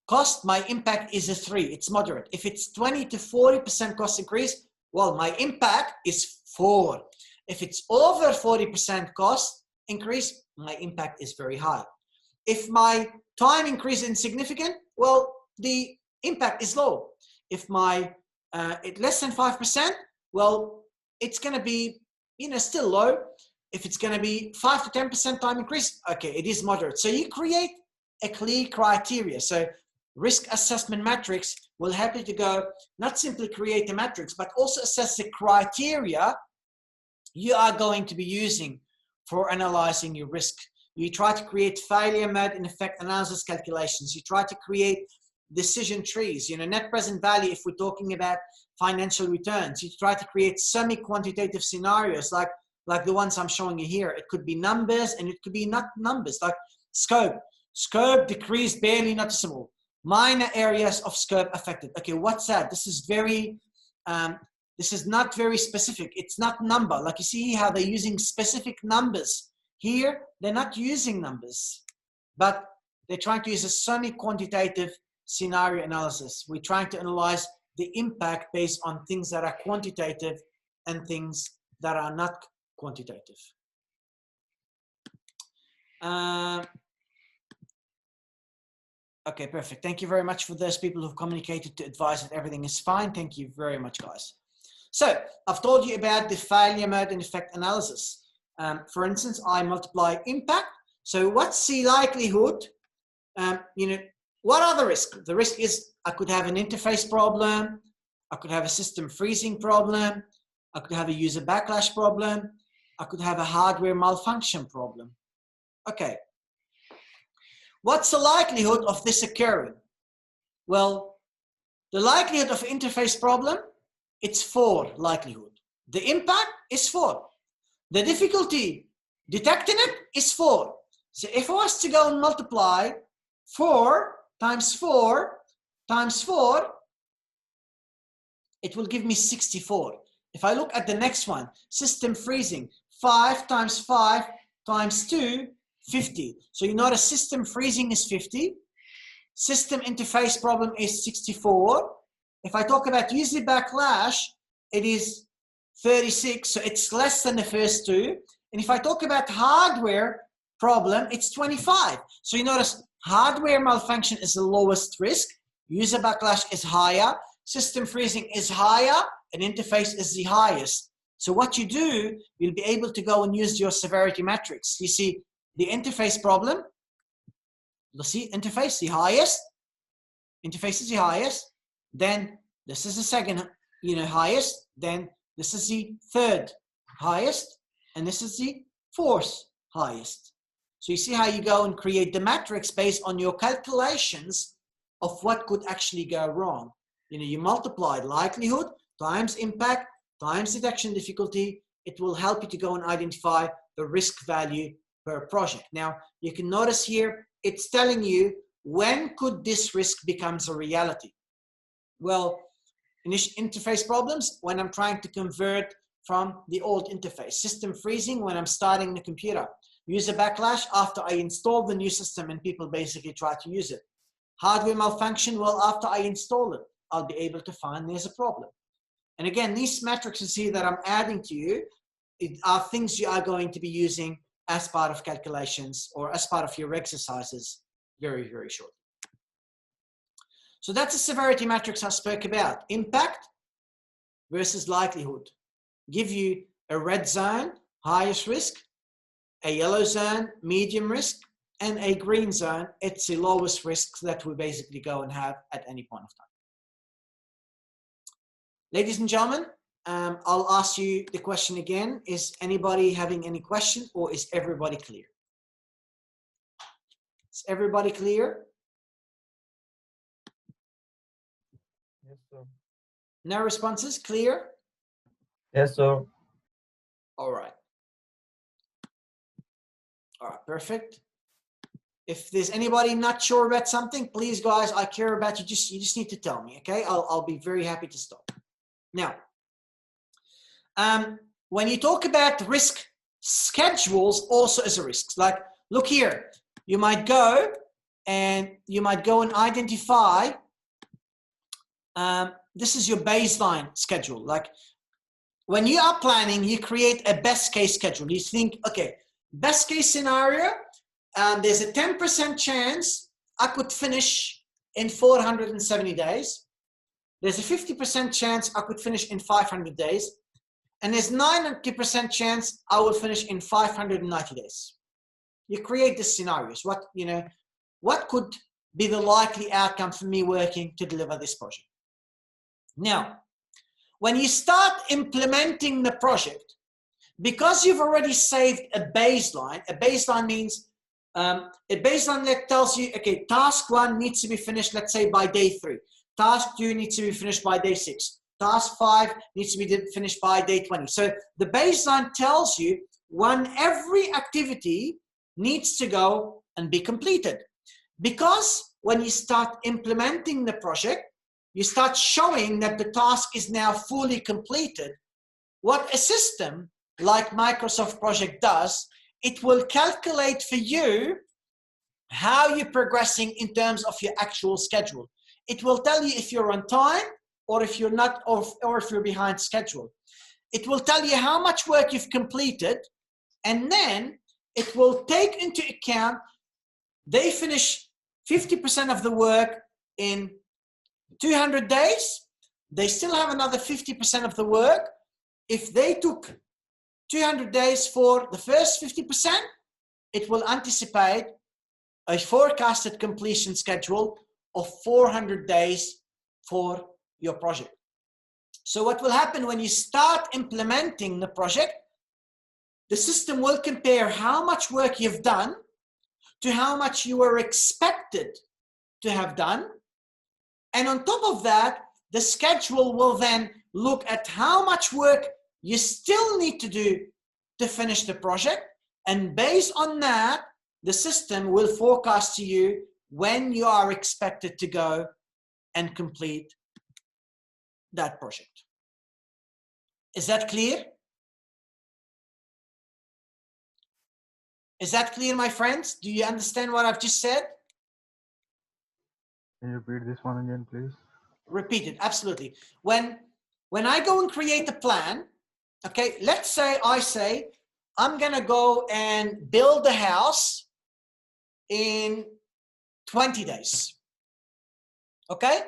cost, my impact is a 3, it's moderate. If it's 20 to 40% cost increase, well, my impact is 4. If it's over 40% cost increase, my impact is very high. If my time increase is insignificant, well, the impact is low. If my it's less than 5%, well, it's going to be, still low. If it's going to be 5 to 10% time increase, okay, it is moderate. So you create a clear criteria. So risk assessment matrix will help you to go, not simply create a matrix, but also assess the criteria you are going to be using for analyzing your risk. You try to create failure mode and effect analysis calculations. You try to create decision trees, net present value if we're talking about financial returns. You try to create semi-quantitative scenarios like the ones I'm showing you here. It could be numbers and it could be not numbers, like scope. Scope decreased barely noticeable. Minor areas of scope affected. Okay, what's that? This is not very specific. It's not number. Like you see how they're using specific numbers. Here, they're not using numbers, but they're trying to use a semi-quantitative scenario analysis. We're trying to analyze the impact based on things that are quantitative and things that are not quantitative. Okay, perfect. Thank you very much for those people who've communicated to advise that everything is fine. Thank you very much, guys. So I've told you about the failure mode and effect analysis. For instance, I multiply impact. So what's the likelihood? What are the risks? The risk is I could have an interface problem. I could have a system freezing problem. I could have a user backlash problem. I could have a hardware malfunction problem. Okay. What's the likelihood of this occurring? Well, the likelihood of interface problem, it's 4 likelihood. The impact is 4. The difficulty detecting it is 4. So if I was to go and multiply 4 times 4 times 4, it will give me 64. If I look at the next one, system freezing, 5 times 5 times 2, 50. So you notice system freezing is 50. System interface problem is 64. If I talk about user backlash, it is 36. So it's less than the first 2. And if I talk about hardware problem, it's 25. So you notice hardware malfunction is the lowest risk. User backlash is higher. System freezing is higher. And interface is the highest. So what you do, you'll be able to go and use your severity matrix. You see, the interface problem, you'll see interface, the highest. Interface is the highest. Then this is the second, highest. Then this is the third highest. And this is the fourth highest. So you see how you go and create the matrix based on your calculations of what could actually go wrong. You multiply likelihood times impact times detection difficulty. It will help you to go and identify the risk value per project. Now, you can notice here, it's telling you when could this risk becomes a reality. Well, interface problems, when I'm trying to convert from the old interface. System freezing, when I'm starting the computer. User backlash, after I install the new system and people basically try to use it. Hardware malfunction, well, after I install it, I'll be able to find there's a problem. And again, these matrices here that I'm adding to you are things you are going to be using as part of calculations or as part of your exercises very, very shortly. So that's the severity matrix I spoke about. Impact versus likelihood. Give you a red zone, highest risk, a yellow zone, medium risk, and a green zone, it's the lowest risk that we basically go and have at any point of time. Ladies and gentlemen, I'll ask you the question again. Is anybody having any question or is everybody clear? Is everybody clear? Yes, sir. No responses? Clear? Yes, sir. All right. All right, perfect. If there's anybody not sure about something, please, guys, I care about you. You just need to tell me, okay? I'll be very happy to stop. Now, when you talk about risk, schedules also is a risk. Like, look here, you might go and identify, this is your baseline schedule. Like, when you are planning, you create a best case schedule. You think, okay, best case scenario, there's a 10% chance I could finish in 470 days. There's a 50% chance I could finish in 500 days. And there's 90% chance I will finish in 590 days. You create the scenarios. What could be the likely outcome for me working to deliver this project? Now, when you start implementing the project, because you've already saved a baseline means a baseline that tells you, okay, task 1 needs to be finished, let's say, by day 3. Task 2 needs to be finished by day 6. Task 5 needs to be finished by day 20. So the baseline tells you when every activity needs to go and be completed. Because when you start implementing the project, you start showing that the task is now fully completed. What a system like Microsoft Project does, it will calculate for you how you're progressing in terms of your actual schedule. It will tell you if you're on time or if you're not, or if you're behind schedule. it will tell you how much work you've completed, and then it will take into account they finish 50% of the work in 200 days. They still have another 50% of the work. If they took 200 days for the first 50%, it will anticipate a forecasted completion schedule of 400 days for your project. So what will happen when you start implementing the project, the system will compare how much work you've done to how much you were expected to have done. And on top of that, the schedule will then look at how much work you still need to do to finish the project. And based on that, the system will forecast to you when you are expected to go and complete that project. Is that clear? Is that clear, my friends? Do you understand what I've just said? Can you repeat this one again, please? Repeat it, absolutely. When I go and create a plan, okay, let's say I say, I'm gonna go and build a house in 20 days, okay?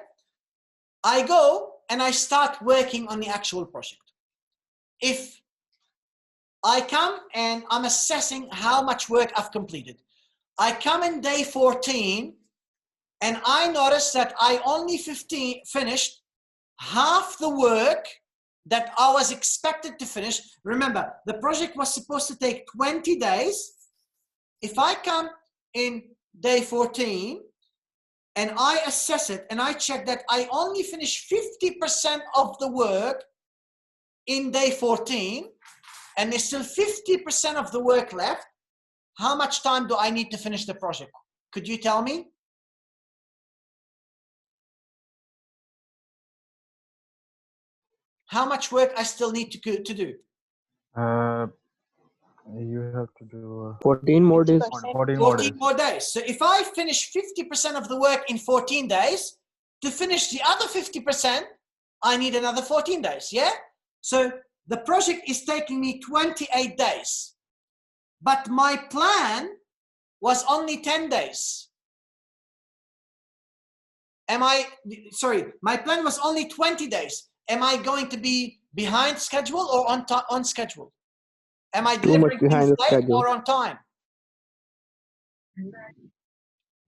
I go and I start working on the actual project. If I come and I'm assessing how much work I've completed, I come in day 14 and I notice that I only finished half the work that I was expected to finish. Remember, the project was supposed to take 20 days. If I come in day 14 and I assess it and I check that I only finished 50% of the work in day 14 and there's still 50% of the work left, how much time do I need to finish the project? Could you tell me? How much work I still need to do? You have to do 14 more days. 14 more 14 days. more days. So if I finish 50% of the work in 14 days, to finish the other 50%, I need another 14 days, yeah? So the project is taking me 28 days, but my plan was only 10 days. My plan was only 20 days. Am I going to be behind schedule or on schedule? Am I delivering things late or on time?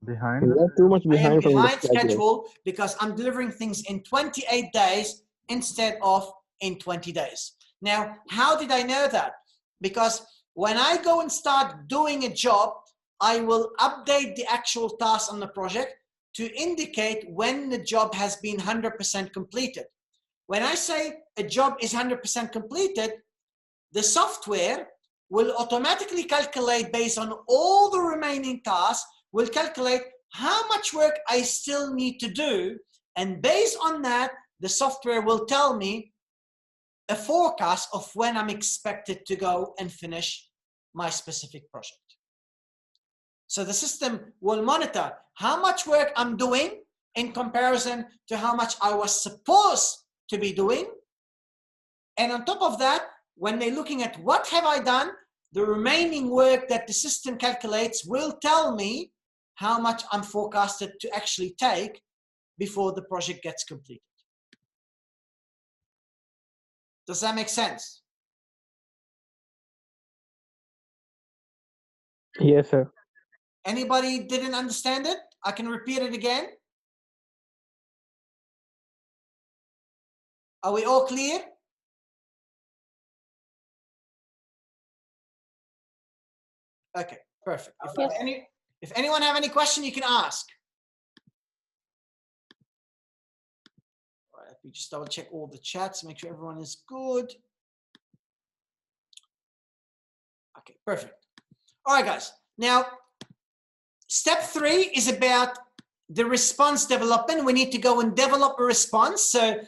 Behind? You are too much I am behind from the behind schedule. schedule because I'm delivering things in 28 days instead of in 20 days. Now, how did I know that? Because when I go and start doing a job, I will update the actual task on the project to indicate when the job has been 100% completed. When I say a job is 100% completed, the software will automatically calculate based on all the remaining tasks, will calculate how much work I still need to do. And based on that, the software will tell me a forecast of when I'm expected to go and finish my specific project. So the system will monitor how much work I'm doing in comparison to how much I was supposed to be doing. And on top of that, when they're looking at what have I done, the remaining work that the system calculates will tell me how much I'm forecasted to actually take before the project gets completed. Does that make sense? Yes, sir. Anybody didn't understand it? I can repeat it again. Are we all clear? Okay, perfect. If anyone have any question, you can ask. All right, let me just double check all the chats, make sure everyone is good. Okay, perfect. All right, guys. Now, step 3 is about the response development. We need to go and develop a response. So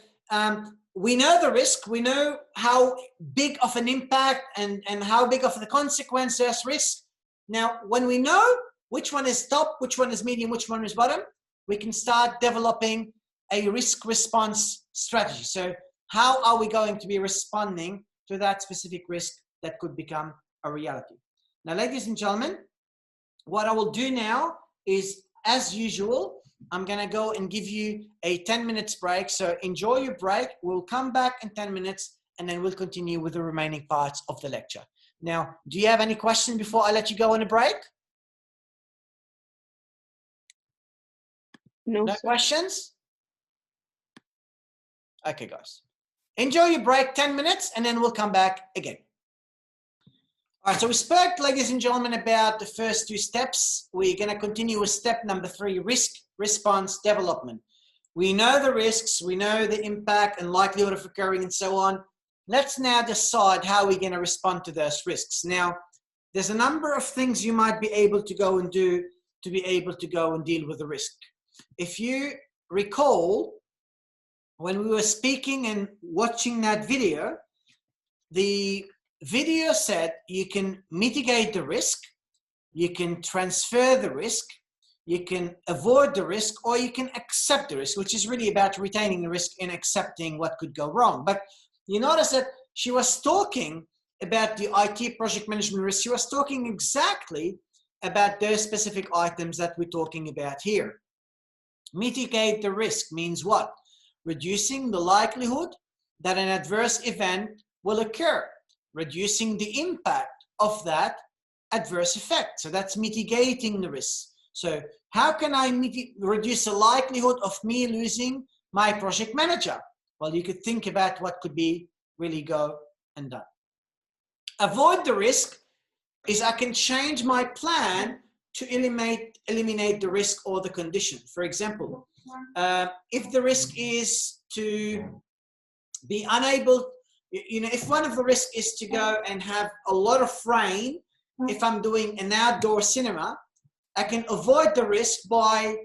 we know the risk. We know how big of an impact and how big of the consequence there's risk. Now, when we know which one is top, which one is medium, which one is bottom, we can start developing a risk response strategy. So how are we going to be responding to that specific risk that could become a reality. Now, ladies and gentlemen, what I will do now is, as usual, I'm going to go and give you a 10 minutes break. So enjoy your break. We'll come back in 10 minutes and then we'll continue with the remaining parts of the lecture. Now, do you have any questions before I let you go on a break? No, No sir. questions? Okay, guys. Enjoy your break, 10 minutes, and then we'll come back again. All right, so we spoke, ladies and gentlemen, about the first two steps. We're going to continue with step number 3, risk response development. We know the risks, we know the impact and likelihood of occurring and so on. Let's now decide how we're going to respond to those risks. Now, there's a number of things you might be able to go and do to be able to go and deal with the risk. If you recall, when we were speaking and watching that video, the video said you can mitigate the risk, you can transfer the risk, you can avoid the risk, or you can accept the risk, which is really about retaining the risk and accepting what could go wrong. But you notice that she was talking about the IT project management risk. She was talking exactly about those specific items that we're talking about here. Mitigate the risk means what? Reducing the likelihood that an adverse event will occur, reducing the impact of that adverse effect. So that's mitigating the risk. So how can I reduce the likelihood of me losing my project manager? Well, you could think about what could be really go and done. Avoid the risk is I can change my plan to eliminate the risk or the condition. For example, if the risk is to be unable, if one of the risks is to go and have a lot of rain, if I'm doing an outdoor cinema, I can avoid the risk by,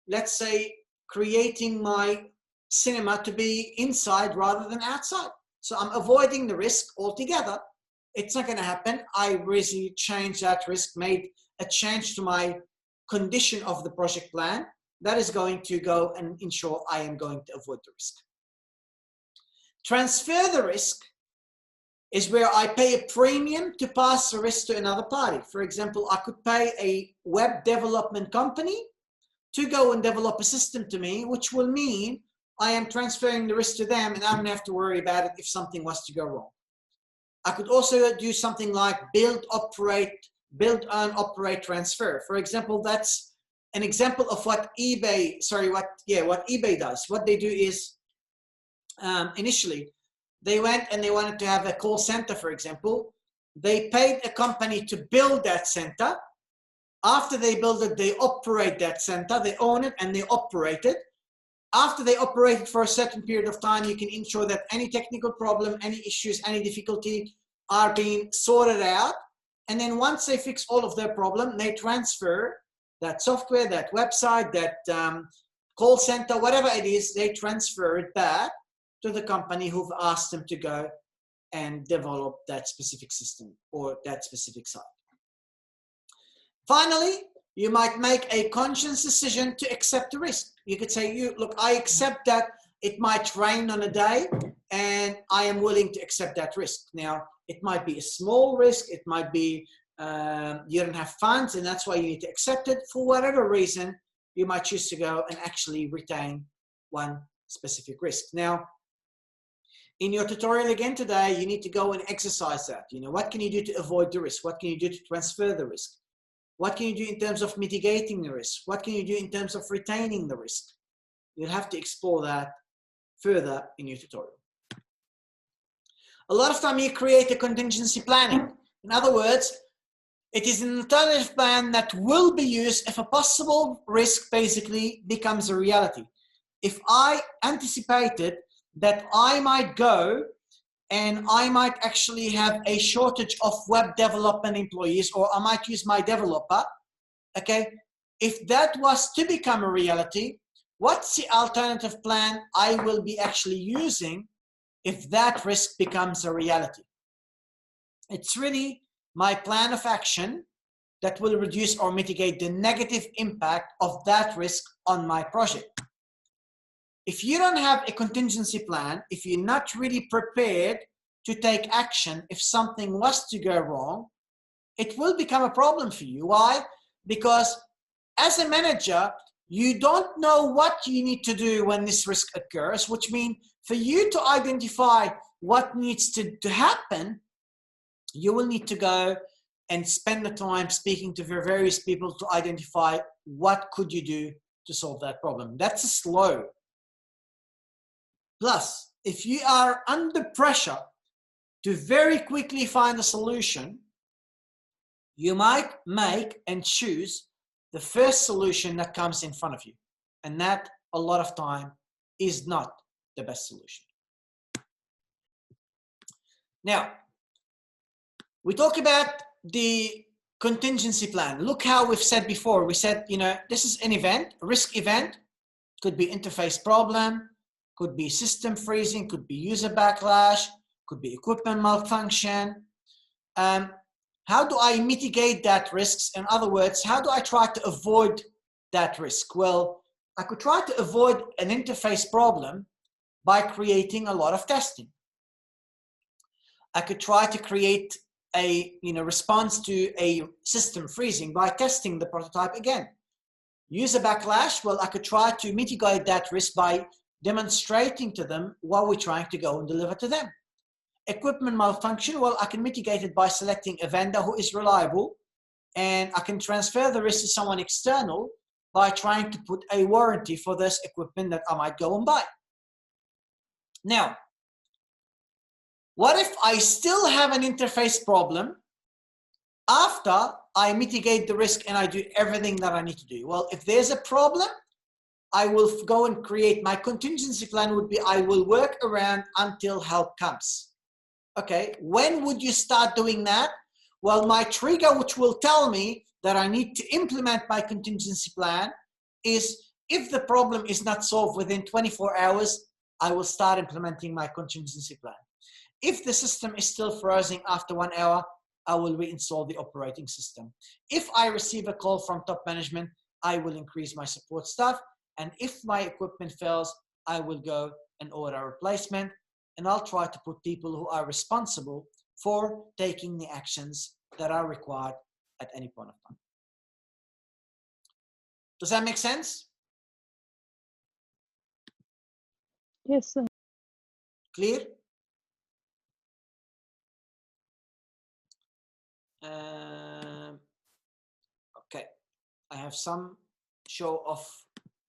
let's say, creating my cinema to be inside rather than outside. So I'm avoiding the risk altogether. It's not going to happen. I really changed that risk, made a change to my condition of the project plan. That is going to go and ensure I am going to avoid the risk. Transfer the risk is where I pay a premium to pass the risk to another party. For example, I could pay a web development company to go and develop a system to me, which will mean I am transferring the risk to them and I don't have to worry about it if something was to go wrong. I could also do something like build, earn, operate, transfer. For example, that's an example of what eBay does. What they do is, initially, they went and they wanted to have a call center, for example. They paid a company to build that center. After they build it, they operate that center. They own it and they operate it. After they operate it for a certain period of time, you can ensure that any technical problem, any issues, any difficulty are being sorted out. And then once they fix all of their problem, they transfer that software, that website, that call center, whatever it is, they transfer it back to the company who've asked them to go and develop that specific system or that specific site. Finally, you might make a conscious decision to accept the risk. You could say, look, I accept that it might rain on a day and I am willing to accept that risk. Now, it might be a small risk. It might be you don't have funds and that's why you need to accept it. For whatever reason, you might choose to go and actually retain one specific risk. Now, in your tutorial again today, you need to go and exercise that. What can you do to avoid the risk? What can you do to transfer the risk? What can you do in terms of mitigating the risk? What can you do in terms of retaining the risk? You'll have to explore that further in your tutorial. A lot of time you create a contingency planning. In other words, it is an alternative plan that will be used if a possible risk basically becomes a reality. If I anticipated that I might go and I might actually have a shortage of web development employees, or I might use my developer, okay? If that was to become a reality, what's the alternative plan I will be actually using if that risk becomes a reality? It's really my plan of action that will reduce or mitigate the negative impact of that risk on my project. If you don't have a contingency plan, if you're not really prepared to take action if something was to go wrong, it will become a problem for you. Why? Because as a manager, you don't know what you need to do when this risk occurs, which means for you to identify what needs to happen, you will need to go and spend the time speaking to various people to identify what could you do to solve that problem. That's slow. Plus, if you are under pressure to very quickly find a solution, you might make and choose the first solution that comes in front of you. And that, a lot of time, is not the best solution. Now, we talk about the contingency plan. Look how we've said before. We said, this is an event, a risk event. Could be interface problem, could be system freezing, could be user backlash, could be equipment malfunction. How do I mitigate that risks? In other words, how do I try to avoid that risk? Well, I could try to avoid an interface problem by creating a lot of testing. I could try to create a response to a system freezing by testing the prototype again. User backlash, well, I could try to mitigate that risk by demonstrating to them what we're trying to go and deliver to them. Equipment malfunction, well, I can mitigate it by selecting a vendor who is reliable, and I can transfer the risk to someone external by trying to put a warranty for this equipment that I might go and buy. Now, what if I still have an interface problem after I mitigate the risk and I do everything that I need to do? Well, if there's a problem, I will go and create my contingency plan would be I will work around until help comes. Okay, when would you start doing that? Well, my trigger, which will tell me that I need to implement my contingency plan, is if the problem is not solved within 24 hours, I will start implementing my contingency plan. If the system is still frozen after 1 hour, I will reinstall the operating system. If I receive a call from top management, I will increase my support staff. And if my equipment fails, I will go and order a replacement. And I'll try to put people who are responsible for taking the actions that are required at any point of time. Does that make sense? Yes, sir. Clear? Okay, I have some show of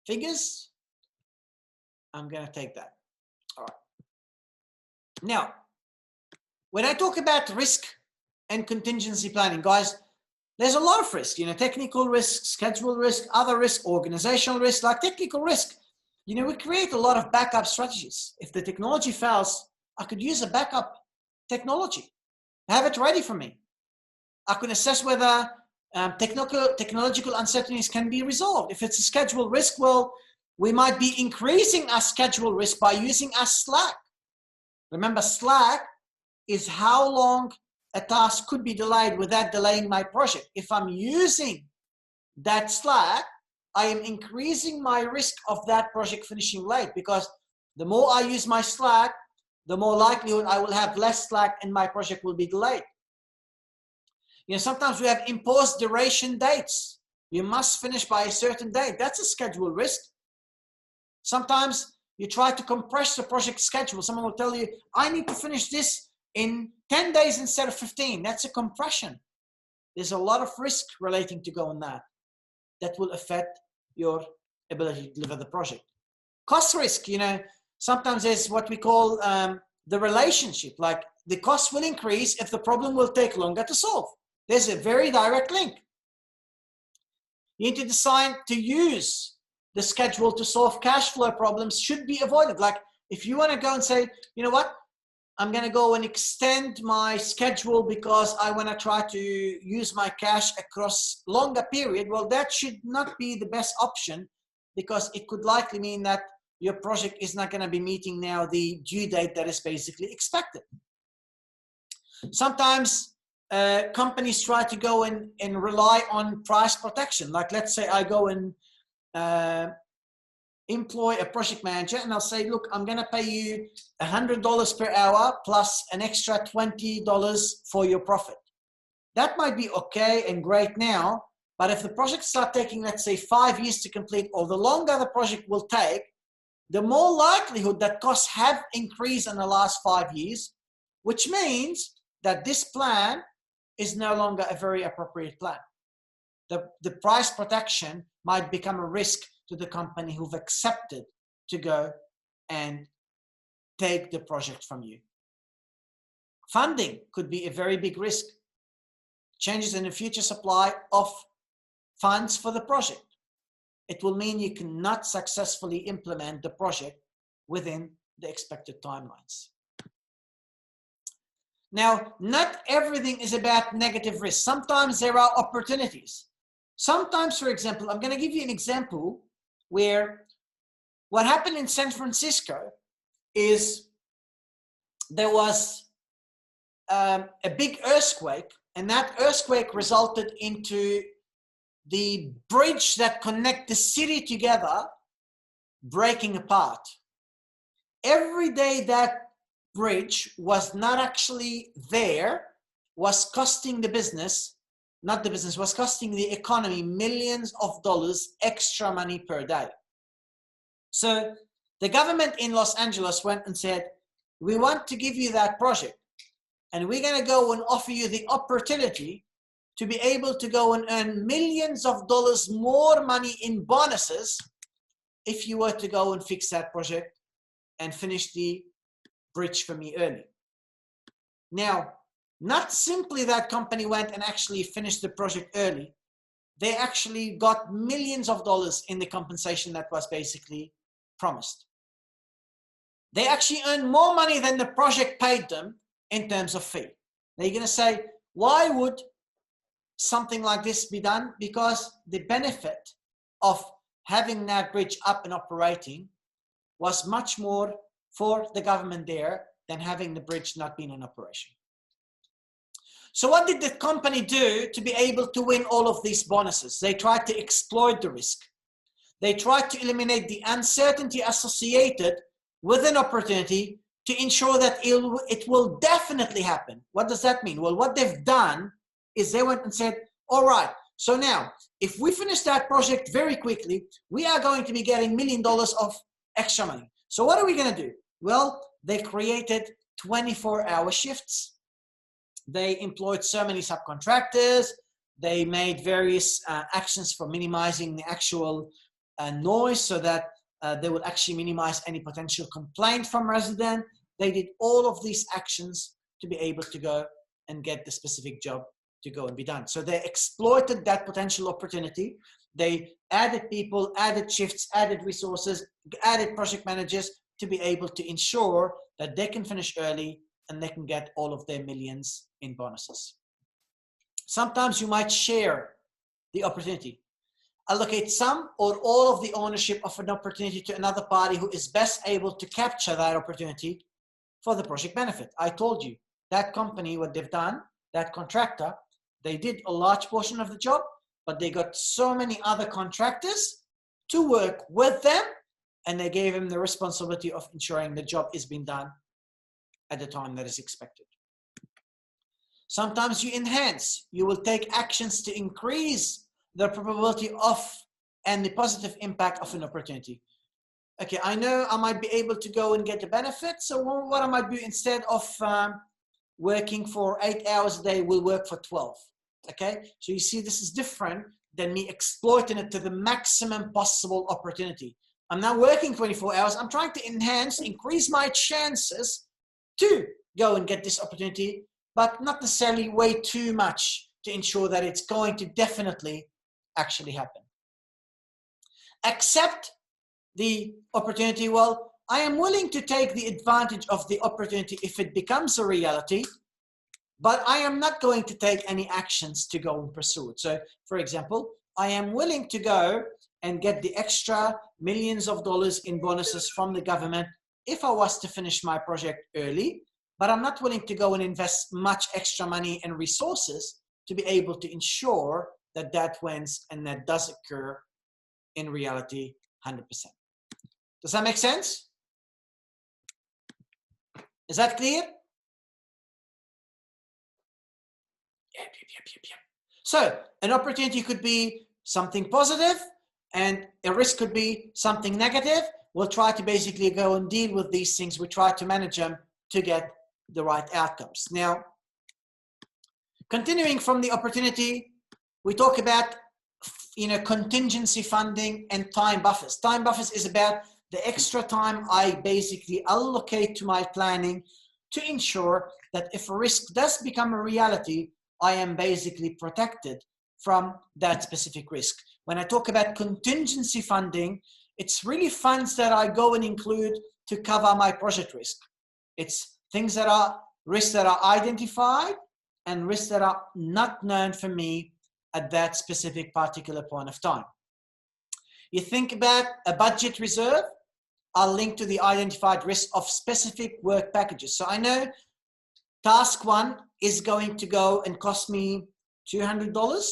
figures. I'm going to take that. All right. Now, when I talk about risk and contingency planning, guys, there's a lot of risk, technical risk, schedule risk, other risk, organizational risk. Like technical risk, we create a lot of backup strategies. If the technology fails, I could use a backup technology, have it ready for me. I can assess whether technological uncertainties can be resolved. If it's a schedule risk, well, we might be increasing our schedule risk by using our slack. Remember, slack is how long a task could be delayed without delaying my project. If I'm using that slack, I am increasing my risk of that project finishing late, because the more I use my slack, the more likelihood I will have less slack and my project will be delayed. Sometimes we have imposed duration dates. You must finish by a certain date. That's a schedule risk. Sometimes you try to compress the project schedule. Someone will tell you, I need to finish this in 10 days instead of 15. That's a compression. There's a lot of risk relating to going that will affect your ability to deliver the project. Cost risk, sometimes there's what we call the relationship. Like the cost will increase if the problem will take longer to solve. There's a very direct link. You need to decide to use the schedule to solve cash flow problems should be avoided. Like if you want to go and say, you know what, I'm going to go and extend my schedule because I want to try to use my cash across longer period. Well, that should not be the best option, because it could likely mean that your project is not going to be meeting now the due date that is basically expected. Sometimes companies try to go and rely on price protection. Like let's say I go and employ a project manager and I'll say, look, I'm going to pay you $100 per hour plus an extra $20 for your profit. That might be okay and great now, but if the project starts taking, let's say, 5 years to complete, or the longer the project will take, the more likelihood that costs have increased in the last 5 years, which means that this plan is no longer a very appropriate plan. The price protection might become a risk to the company who've accepted to go and take the project from you. Funding could be a very big risk. Changes in the future supply of funds for the project. It will mean you cannot successfully implement the project within the expected timelines. Now, not everything is about negative risk. Sometimes there are opportunities. Sometimes, for example, I'm going to give you an example where what happened in San Francisco is there was a big earthquake, and that earthquake resulted into the bridge that connects the city together breaking apart. Every day that bridge was not actually there was costing the business, not the business, was costing the economy millions of dollars extra money per day. So the government in Los Angeles went and said, we want to give you that project, and we're going to go and offer you the opportunity to be able to go and earn millions of dollars more money in bonuses if you were to go and fix that project and finish the bridge for me early. Now, not simply that company went and actually finished the project early, they actually got millions of dollars in the compensation that was basically promised. They actually earned more money than the project paid them in terms of fee. Now you're going to say, why would something like this be done? Because the benefit of having that bridge up and operating was much more for the government there than having the bridge not being in operation. So what did the company do to be able to win all of these bonuses? They tried to exploit the risk. They tried to eliminate the uncertainty associated with an opportunity to ensure that it will definitely happen. What does that mean? Well, what they've done is they went and said, all right, so now if we finish that project very quickly, we are going to be getting $1 million of extra money. So what are we going to do? Well, they created 24-hour shifts. They employed so many subcontractors. They made various actions for minimizing the actual noise so that they would actually minimize any potential complaint from residents. They did all of these actions to be able to go and get the specific job to go and be done. So they exploited that potential opportunity. They added people, added shifts, added resources, added project managers to be able to ensure that they can finish early and they can get all of their millions in bonuses. Sometimes you might share the opportunity. Allocate some or all of the ownership of an opportunity to another party who is best able to capture that opportunity for the project benefit. I told you, that company, what they've done, that contractor, they did a large portion of the job, but they got so many other contractors to work with them, and they gave them the responsibility of ensuring the job is being done at the time that is expected. Sometimes you enhance. You will take actions to increase the probability of and the positive impact of an opportunity. Okay, I know I might be able to go and get the benefit, so what I might do instead of working for 8 hours a day, will work for 12. Okay, so you see this is different than me exploiting it to the maximum possible opportunity. I'm not working 24 hours. I'm trying to enhance, increase my chances to go and get this opportunity, but not necessarily way too much to ensure that it's going to definitely actually happen. Accept the opportunity. Well, I am willing to take the advantage of the opportunity if it becomes a reality, but I am not going to take any actions to go and pursue it. So, for example, I am willing to go and get the extra millions of dollars in bonuses from the government if I was to finish my project early, but I'm not willing to go and invest much extra money and resources to be able to ensure that that wins and that does occur in reality 100%. Does that make sense? Is that clear? Yep. So an opportunity could be something positive and a risk could be something negative. We'll try to basically go and deal with these things. We try to manage them to get the right outcomes. Now, continuing from the opportunity, we talk about, contingency funding and time buffers. Time buffers is about the extra time I basically allocate to my planning to ensure that if a risk does become a reality, I am basically protected from that specific risk. When I talk about contingency funding, it's really funds that I go and include to cover my project risk. It's things that are risks that are identified and risks that are not known for me at that specific particular point of time. You think about a budget reserve, I'll link to the identified risk of specific work packages. So I know task 1 is going to go and cost me $200.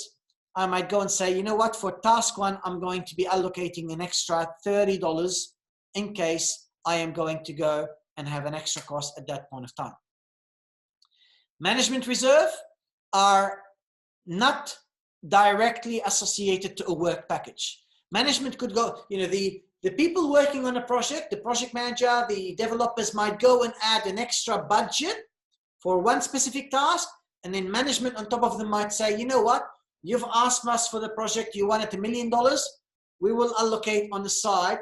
I might go and say, you know what, for task 1, I'm going to be allocating an extra $30 in case I am going to go and have an extra cost at that point of time. Management reserve are not directly associated to a work package. Management could go, the people working on a project, the project manager, the developers might go and add an extra budget for one specific task, and then management on top of them might say, you know what, you've asked us for the project, you wanted $1 million, we will allocate on the side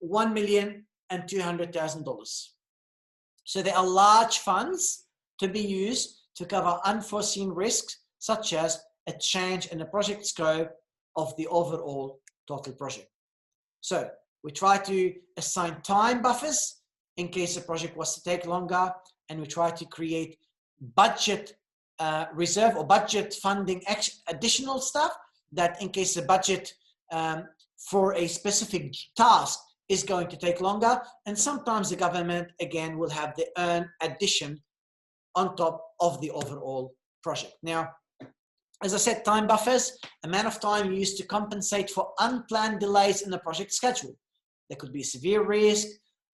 $1,200,000. So there are large funds to be used to cover unforeseen risks, such as a change in the project scope of the overall total project. So we try to assign time buffers in case a project was to take longer, and we try to create budget reserve or budget funding additional stuff that in case the budget for a specific task is going to take longer, and sometimes the government again will have their own addition on top of the overall project. Now, as I said, time buffers, amount of time used to compensate for unplanned delays in the project schedule. There could be severe risk,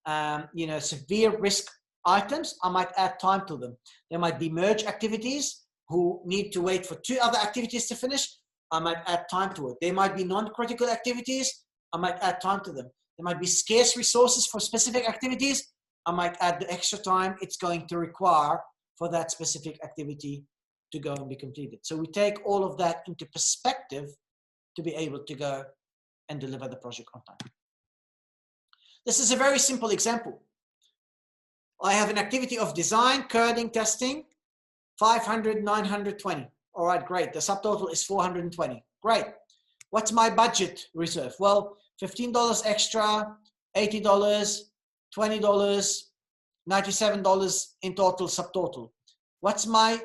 severe risk items. I might add time to them. There might be merge activities who need to wait for 2 other activities to finish. I might add time to it. There might be non-critical activities. I might add time to them. There might be scarce resources for specific activities. I might add the extra time it's going to require for that specific activity to go and be completed. So we take all of that into perspective to be able to go and deliver the project on time. This is a very simple example. I have an activity of design, coding, testing, 500, 920. All right, great. The subtotal is 420. Great. What's my budget reserve? Well, $15 extra, $80, $20, $97 in total subtotal. What's my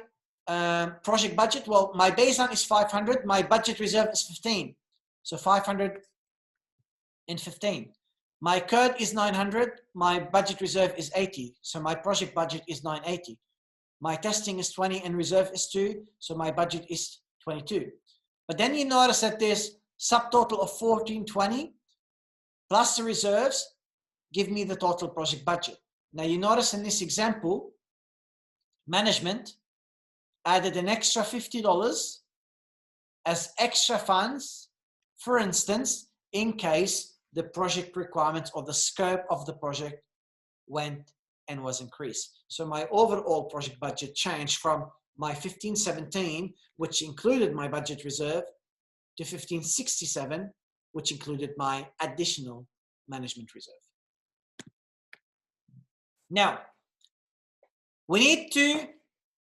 project budget? Well, my baseline is 500. My budget reserve is 15. So 515. My code is 900. My budget reserve is 80. So my project budget is 980. My testing is 20 and reserve is 2. So my budget is 22. But then you notice that there's subtotal of 1420 plus the reserves give me the total project budget. Now you notice in this example, management added an extra $50 as extra funds, for instance, in case the project requirements or the scope of the project went and was increased. So my overall project budget changed from my 1517, which included my budget reserve, to 1567, which included my additional management reserve. Now, we need to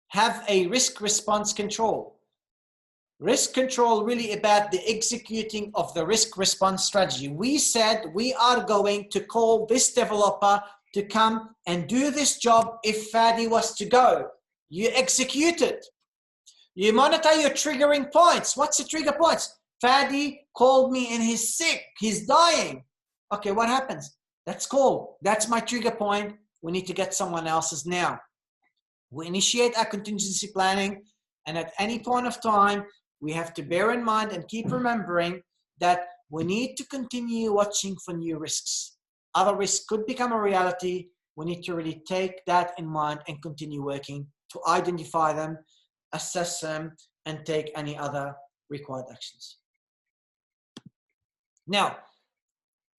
have a risk response control. Risk control really about the executing of the risk response strategy. We said we are going to call this developer to come and do this job if Fadi was to go. You execute it. You monitor your triggering points. What's the trigger points? Fadi called me and he's sick. He's dying. Okay, what happens? That's call. That's my trigger point. We need to get someone else's now. We initiate our contingency planning, and at any point of time, we have to bear in mind and keep remembering that we need to continue watching for new risks. Other risks could become a reality. We need to really take that in mind and continue working to identify them, assess them, and take any other required actions. Now,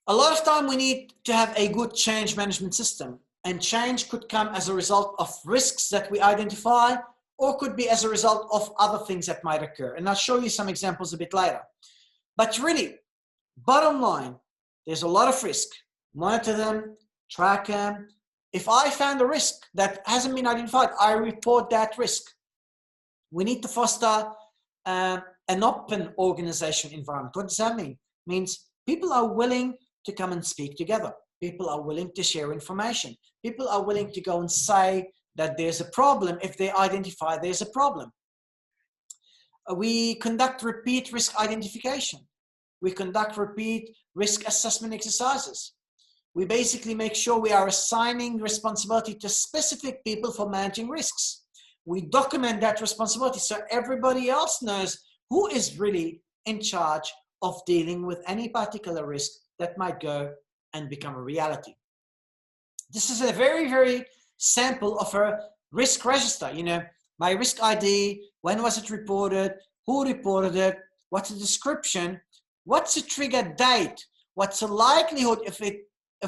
a lot of time we need to have a good change management system, and change could come as a result of risks that we identify, or could be as a result of other things that might occur. And I'll show you some examples a bit later. But really, bottom line, there's a lot of risk. Monitor them, track them. If I found a risk that hasn't been identified, I report that risk. We need to foster an open organization environment. What does that mean? It means people are willing to come and speak together. People are willing to share information. People are willing to go and say that there's a problem if they identify there's a problem. We conduct repeat risk identification. We conduct repeat risk assessment exercises. We basically make sure we are assigning responsibility to specific people for managing risks. We document that responsibility so everybody else knows who is really in charge of dealing with any particular risk that might go and become a reality. This is a very, very sample of a risk register. You know, my risk ID, when was it reported, who reported it, what's the description, what's the trigger date, what's the likelihood if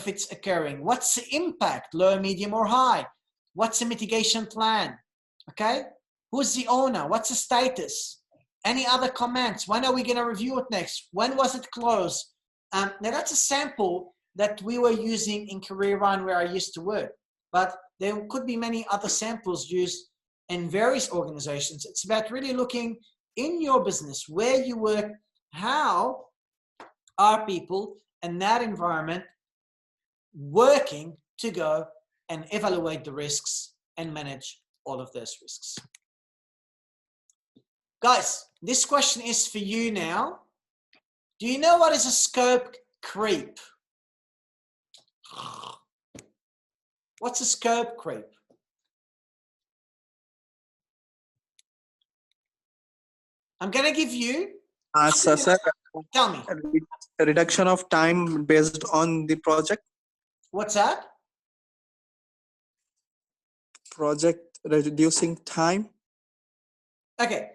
it's occurring, what's the impact, low, medium, or high, what's the mitigation plan, okay? Who's the owner, what's the status, any other comments, when are we going to review it next, when was it closed? Now that's a sample that we were using in Career Run where I used to work, but there could be many other samples used in various organizations. It's about really looking in your business, where you work, how are people in that environment working to go and evaluate the risks and manage all of those risks. Guys, this question is for you now. Do you know what is a scope creep? What's a scope creep? I'm going to give you. Sir, Tell me. a reduction of time based on the project. What's that? Project reducing time. Okay,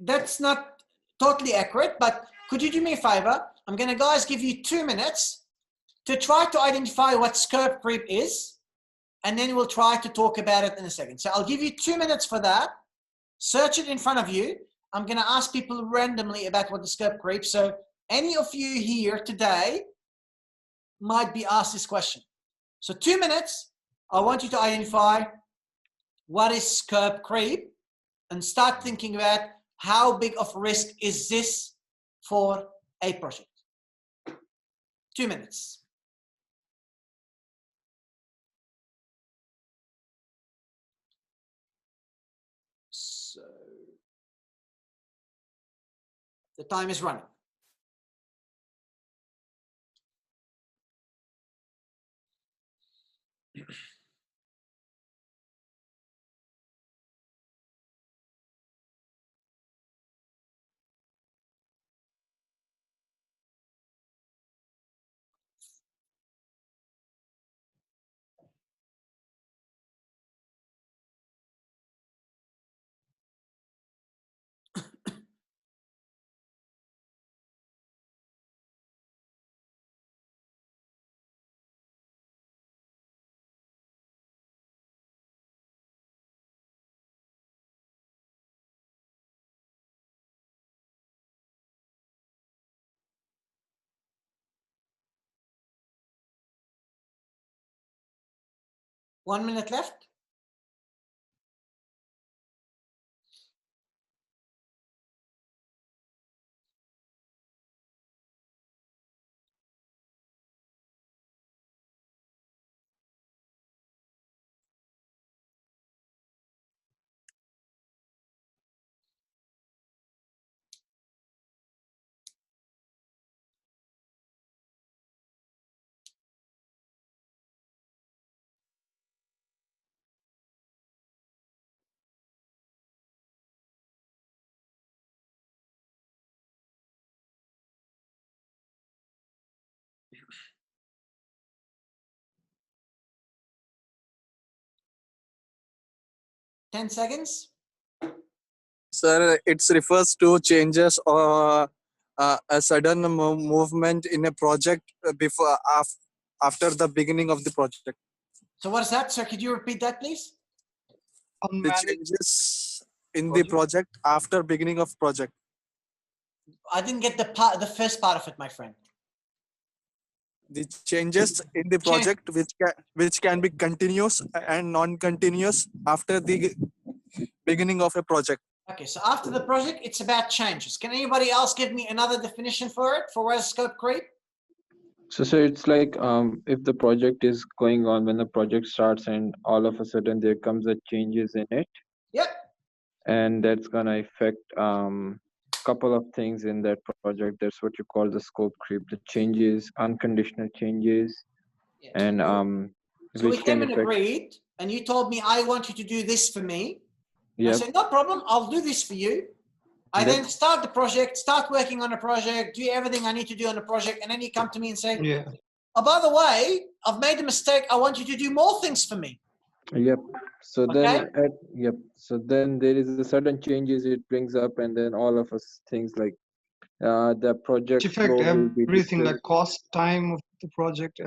that's not totally accurate, but could you do me a favor? I'm going to, guys, give you 2 minutes to try to identify what scope creep is, and then we'll try to talk about it in a second. So I'll give you 2 minutes for that. Search it in front of you. I'm going to ask people randomly about what the scope creep. So any of you here today might be asked this question. So 2 minutes, I want you to identify what is scope creep and start thinking about how big of a risk is this for a project. 2 minutes. So the time is running. One minute left. 10 seconds. Sir, it refers to changes or a sudden movement in a project after the beginning of the project. So what is that? So could you repeat that, please? The changes in the project after beginning of project. I didn't get the first part of it, my friend. The changes in the project which can be continuous and non-continuous after the beginning of a project. Okay, so after the project, it's about changes. Can anybody else give me another definition for it, for what is scope creep? So it's like if the project is going on, when the project starts and all of a sudden there comes a changes in it. Yep. And that's gonna affect couple of things in that project. That's what you call the scope creep, the changes, unconditional changes. Yeah. And so we which can came and affect. agreed, and you told me I want you to do this for me. Yep. I said, no problem, I'll do this for you. I then start the project, start working on the project, do everything I need to do on the project, and then you come to me and say, oh, by the way, I've made a mistake. I want you to do more things for me. Yep. So Okay. then So then there is a sudden changes it brings up, and then all of us things like the project flow will be everything like disturbed. cost, time of the project.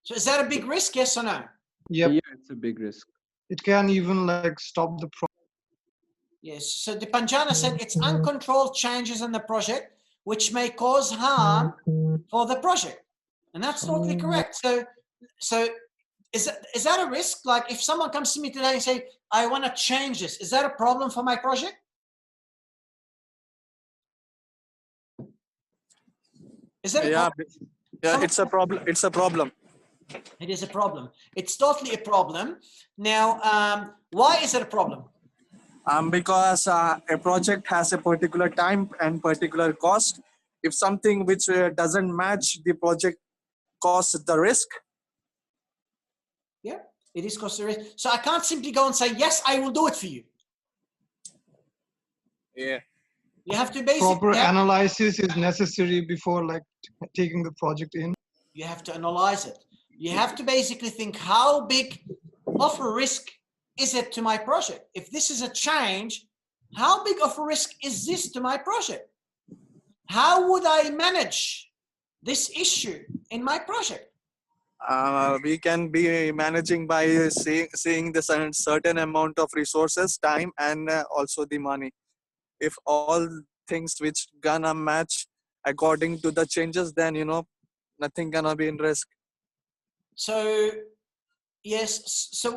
So is that a big risk, yes or no? Yep. Yeah, it's a big risk. It can even like stop the project. Yes. So the Panjana said it's uncontrolled changes in the project which may cause harm for the project, and that's totally correct. So is that a risk? Like if someone comes to me today and say, I want to change this, is that a problem for my project? Is that Yeah, it's a problem. It's a problem. It is a problem. It's totally a problem. Now, why is it a problem? Because a project has a particular time and particular cost. If something which doesn't match the project cost the risk. Yeah, it is cost the risk. So I can't simply go and say, yes, I will do it for you. Yeah. You have to basically proper analysis is necessary before like taking the project in. You have to analyze it. You have to basically think, how big of a risk is it to my project? If this is a change, how big of a risk is this to my project? How would I manage this issue in my project? We can be managing by seeing the certain amount of resources, time, and also the money. If all things which gonna match according to the changes, then nothing gonna be in risk. So yes, so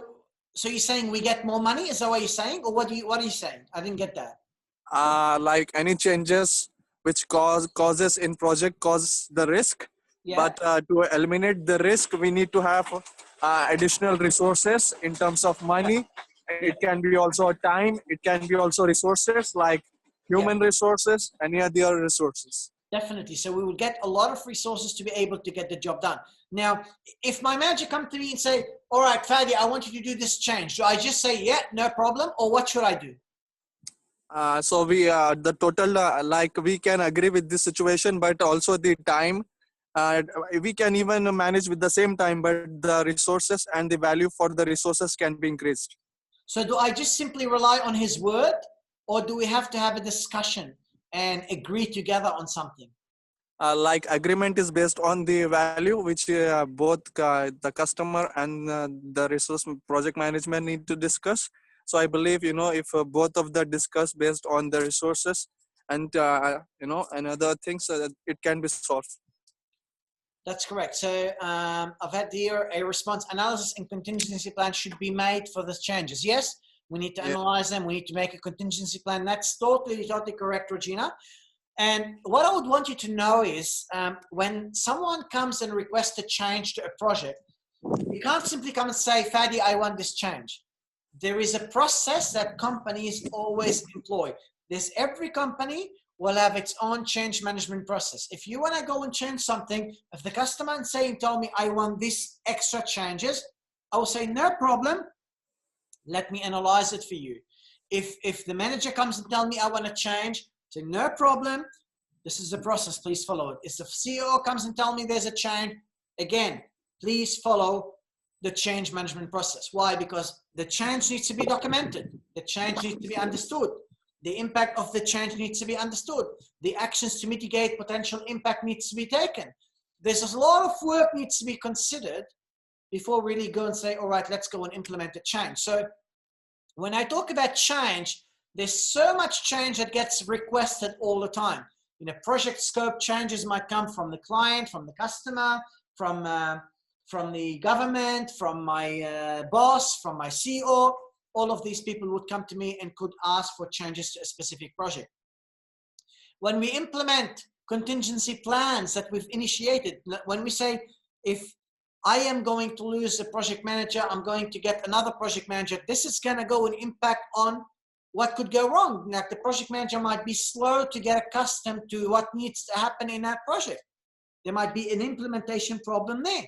you're saying we get more money? Is that what you're saying, or what are you saying? I didn't get that. Like any changes which causes in project cause the risk. Yeah. But to eliminate the risk, we need to have additional resources in terms of money. It can be also time. It can be also resources like human resources, any other resources. Definitely. So we will get a lot of resources to be able to get the job done. Now, if my manager comes to me and say, all right, Fadi, I want you to do this change. Do I just say, yeah, no problem? Or what should I do? So we the total like we can agree with this situation, but also the time we can even manage with the same time, but the resources and the value for the resources can be increased. So do I just simply rely on his word, or do we have to have a discussion and agree together on something? Like agreement is based on the value which both the customer and the resource project management need to discuss. So I believe, if both of them discuss based on the resources and, and other things, it can be solved. That's correct. So I've had here a response analysis and contingency plan should be made for the changes. Yes, we need to analyze them. We need to make a contingency plan. That's totally correct, Regina. And what I would want you to know is when someone comes and requests a change to a project, you can't simply come and say, Fadi, I want this change. There is a process that companies always employ. Every company will have its own change management process. If you want to go and change something, if the customer is saying, tell me I want this extra changes, I will say, no problem. Let me analyze it for you. If the manager comes and tell me I want to change, say, no problem. This is the process. Please follow it. If the CEO comes and tell me there's a change, again, please follow the change management process. Why? Because the change needs to be documented. The change needs to be understood. The impact of the change needs to be understood. The actions to mitigate potential impact needs to be taken. There's a lot of work needs to be considered before really go and say, all right, let's go and implement the change. So when I talk about change, there's so much change that gets requested all the time. You know, project scope changes might come from the client, from the customer, from the government, from my boss, from my CEO. All of these people would come to me and could ask for changes to a specific project. When we implement contingency plans that we've initiated, when we say, if I am going to lose a project manager, I'm going to get another project manager, this is going to go and impact on what could go wrong. Like the project manager might be slow to get accustomed to what needs to happen in that project. There might be an implementation problem there.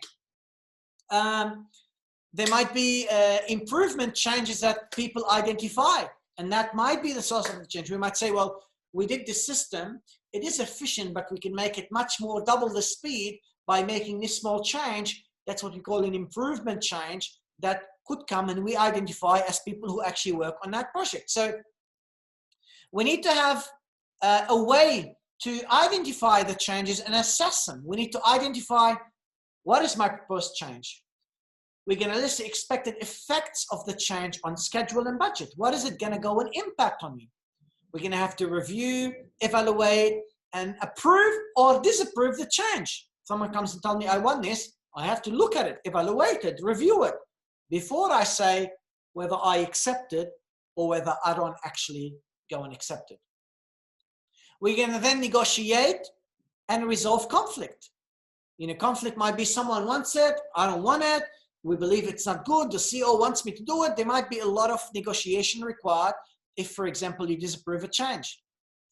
There might be improvement changes that people identify, and that might be the source of the change. We might say, well, we did this system, it is efficient, but we can make it much more, double the speed by making this small change. That's what we call an improvement change that could come, and we identify as people who actually work on that project. So we need to have a way to identify the changes and assess them. We need to identify, what is my proposed change? We're going to list the expected effects of the change on schedule and budget. What is it going to go and impact on me? We're going to have to review, evaluate, and approve or disapprove the change. Someone comes and tells me, I want this. I have to look at it, evaluate it, review it, before I say whether I accept it or whether I don't actually go and accept it. We're going to then negotiate and resolve conflict. You know, conflict might be someone wants it, I don't want it, we believe it's not good, the CEO wants me to do it. There might be a lot of negotiation required if, for example, you disapprove a change.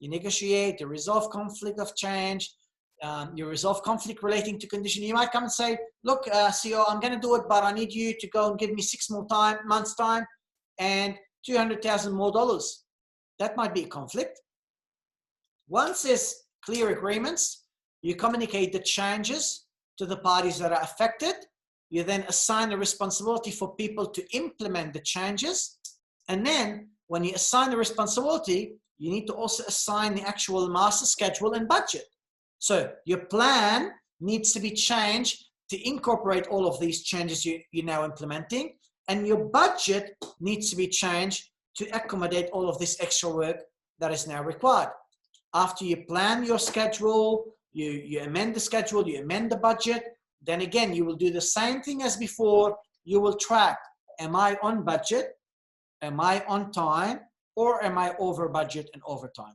You negotiate, you resolve conflict of change, you resolve conflict relating to condition. You might come and say, look, CEO, I'm going to do it, but I need you to go and give me 6 more months time and $200,000 more. That might be a conflict. Once there's clear agreements, you communicate the changes to the parties that are affected. You then assign the responsibility for people to implement the changes. And then when you assign the responsibility, you need to also assign the actual master schedule and budget. So your plan needs to be changed to incorporate all of these changes you're now implementing. And your budget needs to be changed to accommodate all of this extra work that is now required. After you plan your schedule, you amend the schedule, you amend the budget, then again, you will do the same thing as before. You will track, am I on budget? Am I on time? Or am I over budget and over time?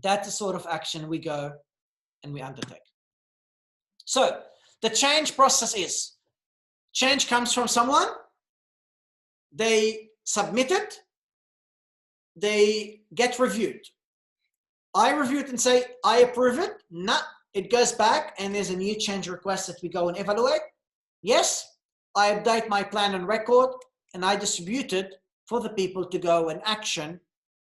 That's the sort of action we go and we undertake. So the change process is, change comes from someone, they submit it, they get reviewed. I review it and say, I approve it. No, it goes back and there's a new change request that we go and evaluate. Yes, I update my plan and record and I distribute it for the people to go and action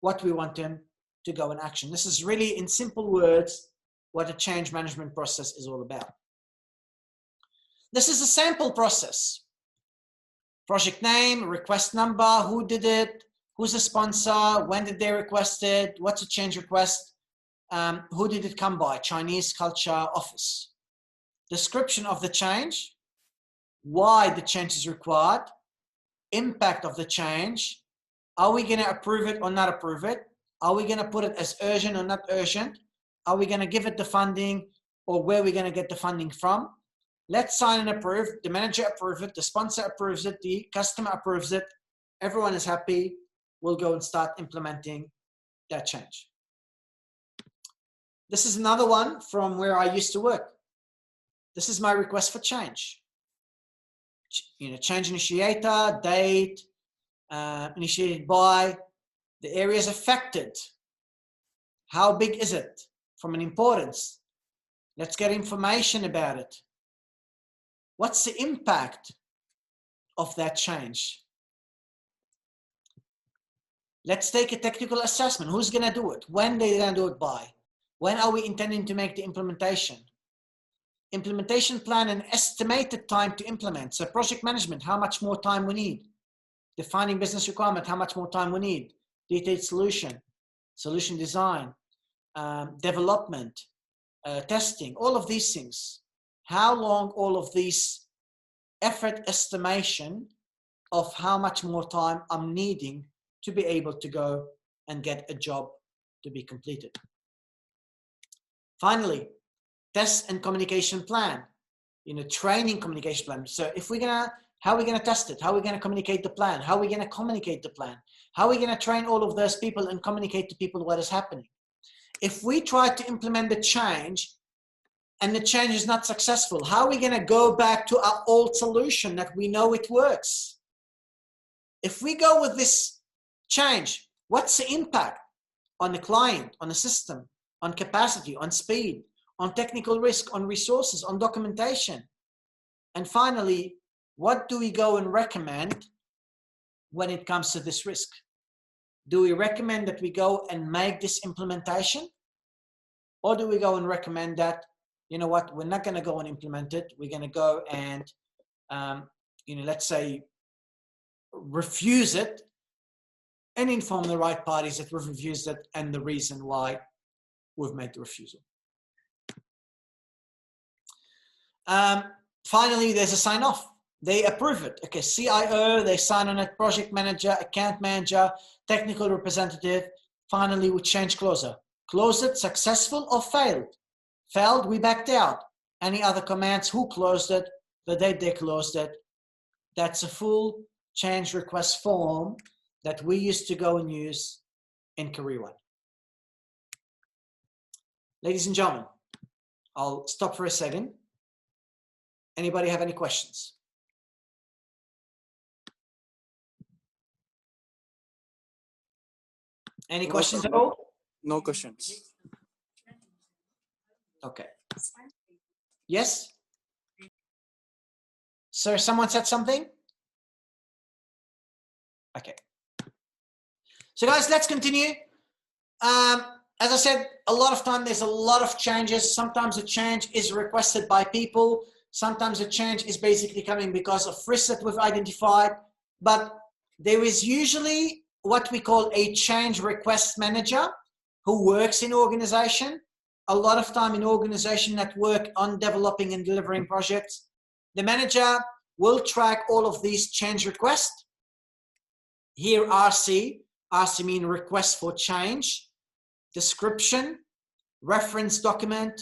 what we want them to go and action. This is really, in simple words, what a change management process is all about. This is a sample process. Project name, request number, who did it, who's the sponsor, when did they request it, what's a change request, who did it come by, Chinese culture office. Description of the change, why the change is required, impact of the change, are we going to approve it or not approve it, are we going to put it as urgent or not urgent, are we going to give it the funding or where are we going to get the funding from. Let's sign and approve, the manager approves it, the sponsor approves it, the customer approves it, everyone is happy, we'll go and start implementing that change. This is another one from where I used to work. This is my request for change. You know, change initiator, date, initiated by, the areas affected. How big is it from an importance? Let's get information about it. What's the impact of that change? Let's take a technical assessment. Who's going to do it? When they're going to do it by? When are we intending to make the implementation? Implementation plan and estimated time to implement. So project management, how much more time we need. defining business requirement, how much more time we need, detailed solution, solution design, development, testing, all of these things. How long all of these effort estimation of how much more time I'm needing to be able to go and get a job to be completed. Finally, test and communication plan, training communication plan. So if we're gonna, how are we gonna test it? How are we gonna communicate the plan? How are we gonna communicate the plan? How are we gonna train all of those people and communicate to people what is happening? If we try to implement the change and the change is not successful, how are we gonna go back to our old solution that we know it works? If we go with this change, what's the impact on the client, on the system, on capacity, on speed, on technical risk, on resources, on documentation? And finally, what do we go and recommend when it comes to this risk? Do we recommend that we go and make this implementation? Or do we go and recommend that, you know what, we're not going to go and implement it. We're going to go and, let's say, refuse it and inform the right parties that we've refused it and the reason why we've made the refusal. Finally, there's a sign off. They approve it. Okay, CIO, they sign on it, project manager, account manager, technical representative. Finally, we change closer. Close it, successful or failed. Failed, we backed out. Any other commands, who closed it, the date they closed it. That's a full change request form that we used to go and use in Career One. Ladies and gentlemen, I'll stop for a second. Anybody have any questions? Any questions at all? No questions. Okay. Yes? Sir, someone said something? Okay. So guys, let's continue. As I said, a lot of time there's a lot of changes. Sometimes a change is requested by people. Sometimes a change is basically coming because of risks that we've identified. But there is usually what we call a change request manager who works in organization. A lot of time in organization that work on developing and delivering projects. The manager will track all of these change requests. Here RC means request for change, description, reference document,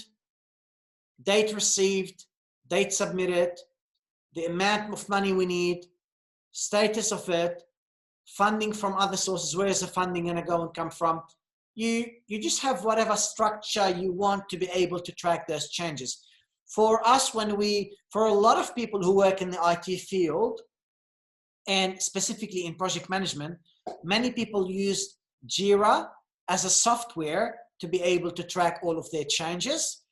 date received, date submitted, the amount of money we need, status of it, funding from other sources, where is the funding going to go and come from. You just have whatever structure you want to be able to track those changes. For us, for a lot of people who work in the IT field, and specifically in project management, many people use Jira as a software to be able to track all of their changes.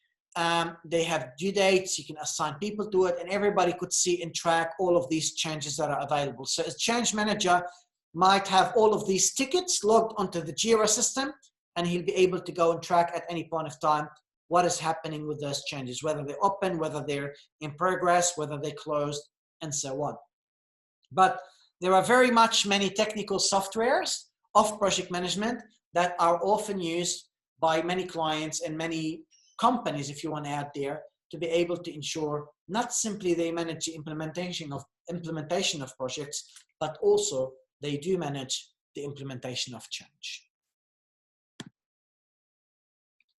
They have due dates, you can assign people to it, and everybody could see and track all of these changes that are available. So a change manager might have all of these tickets logged onto the Jira system, and he'll be able to go and track at any point of time what is happening with those changes, whether they're open, whether they're in progress, whether they're closed, and so on. But there are very much many technical softwares of project management that are often used by many clients and many companies, if you want to add there, to be able to ensure not simply they manage the implementation of projects, but also they do manage the implementation of change.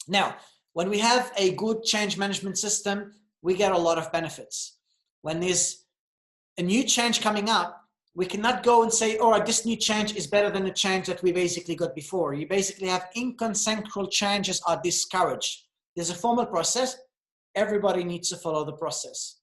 Now, when we have a good change management system, we get a lot of benefits. When there's a new change coming up, we cannot go and say, all right, this new change is better than the change that we basically got before. You basically have inconsequential changes are discouraged. There's a formal process. Everybody needs to follow the process.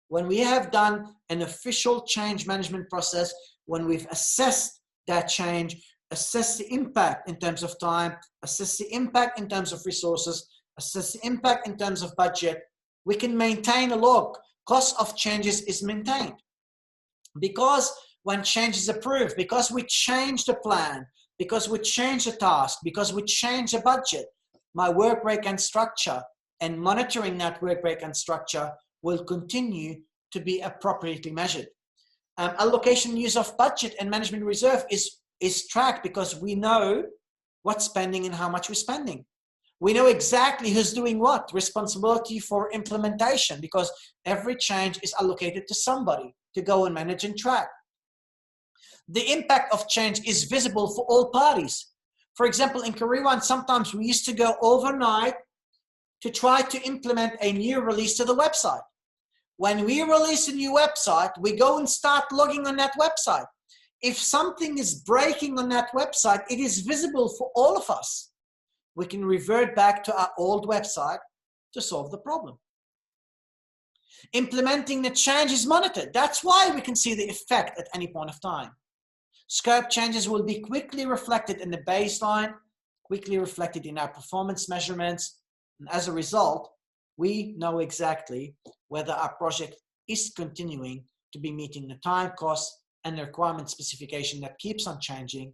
When we have done an official change management process, when we've assessed that change, assess the impact in terms of time, assess the impact in terms of resources, assess the impact in terms of budget, we can maintain a log. Cost of changes is maintained. Because when change is approved, because we change the plan, because we change the task, because we change the budget, my work break and structure and monitoring that work break and structure will continue to be appropriately measured. Allocation use of budget and management reserve is tracked because we know what's spending and how much we're spending. We know exactly who's doing what, responsibility for implementation, because every change is allocated to somebody to go and manage and track. The impact of change is visible for all parties. For example, in Korean, sometimes we used to go overnight to try to implement a new release to the website. When we release a new website, we go and start logging on that website. If something is breaking on that website, it is visible for all of us. We can revert back to our old website to solve the problem. Implementing the change is monitored. That's why we can see the effect at any point of time. Scope changes will be quickly reflected in the baseline, quickly reflected in our performance measurements, and as a result, we know exactly whether our project is continuing to be meeting the time, cost, and the requirement specification that keeps on changing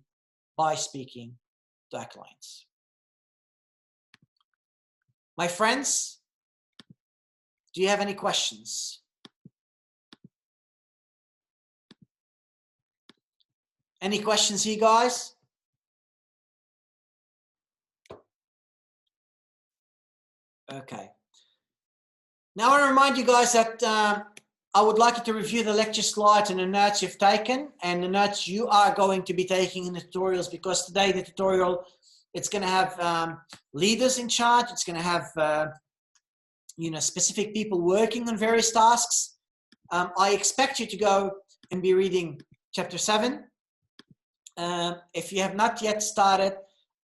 by speaking to our clients. My friends, do you have any questions? Any questions here, guys? Okay. Now I want to remind you guys that I would like you to review the lecture slides and the notes you've taken and the notes you are going to be taking in the tutorials, because today the tutorial, it's going to have leaders in charge. It's going to have specific people working on various tasks. I expect you to go and be reading chapter 7. If you have not yet started,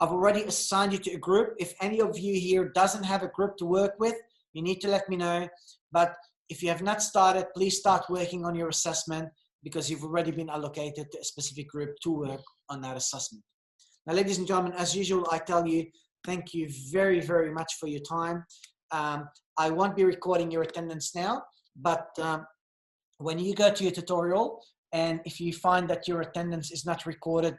I've already assigned you to a group. If any of you here doesn't have a group to work with, you need to let me know. But if you have not started, please start working on your assessment, because you've already been allocated to a specific group to work on that assessment. Now, ladies and gentlemen, as usual, I tell you, thank you very, very much for your time. I won't be recording your attendance now, but when you go to your tutorial, and if you find that your attendance is not recorded,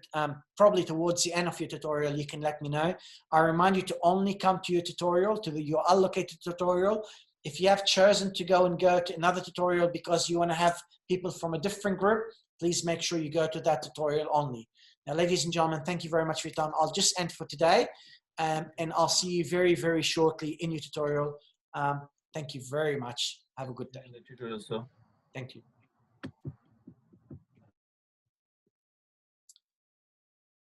probably towards the end of your tutorial, you can let me know. I remind you to only come to your tutorial, to your allocated tutorial. If you have chosen to go to another tutorial because you want to have people from a different group, please make sure you go to that tutorial only. Now, ladies and gentlemen, thank you very much for your time. I'll just end for today, and I'll see you very, very shortly in your tutorial. Thank you very much. Have a good day. Thank you.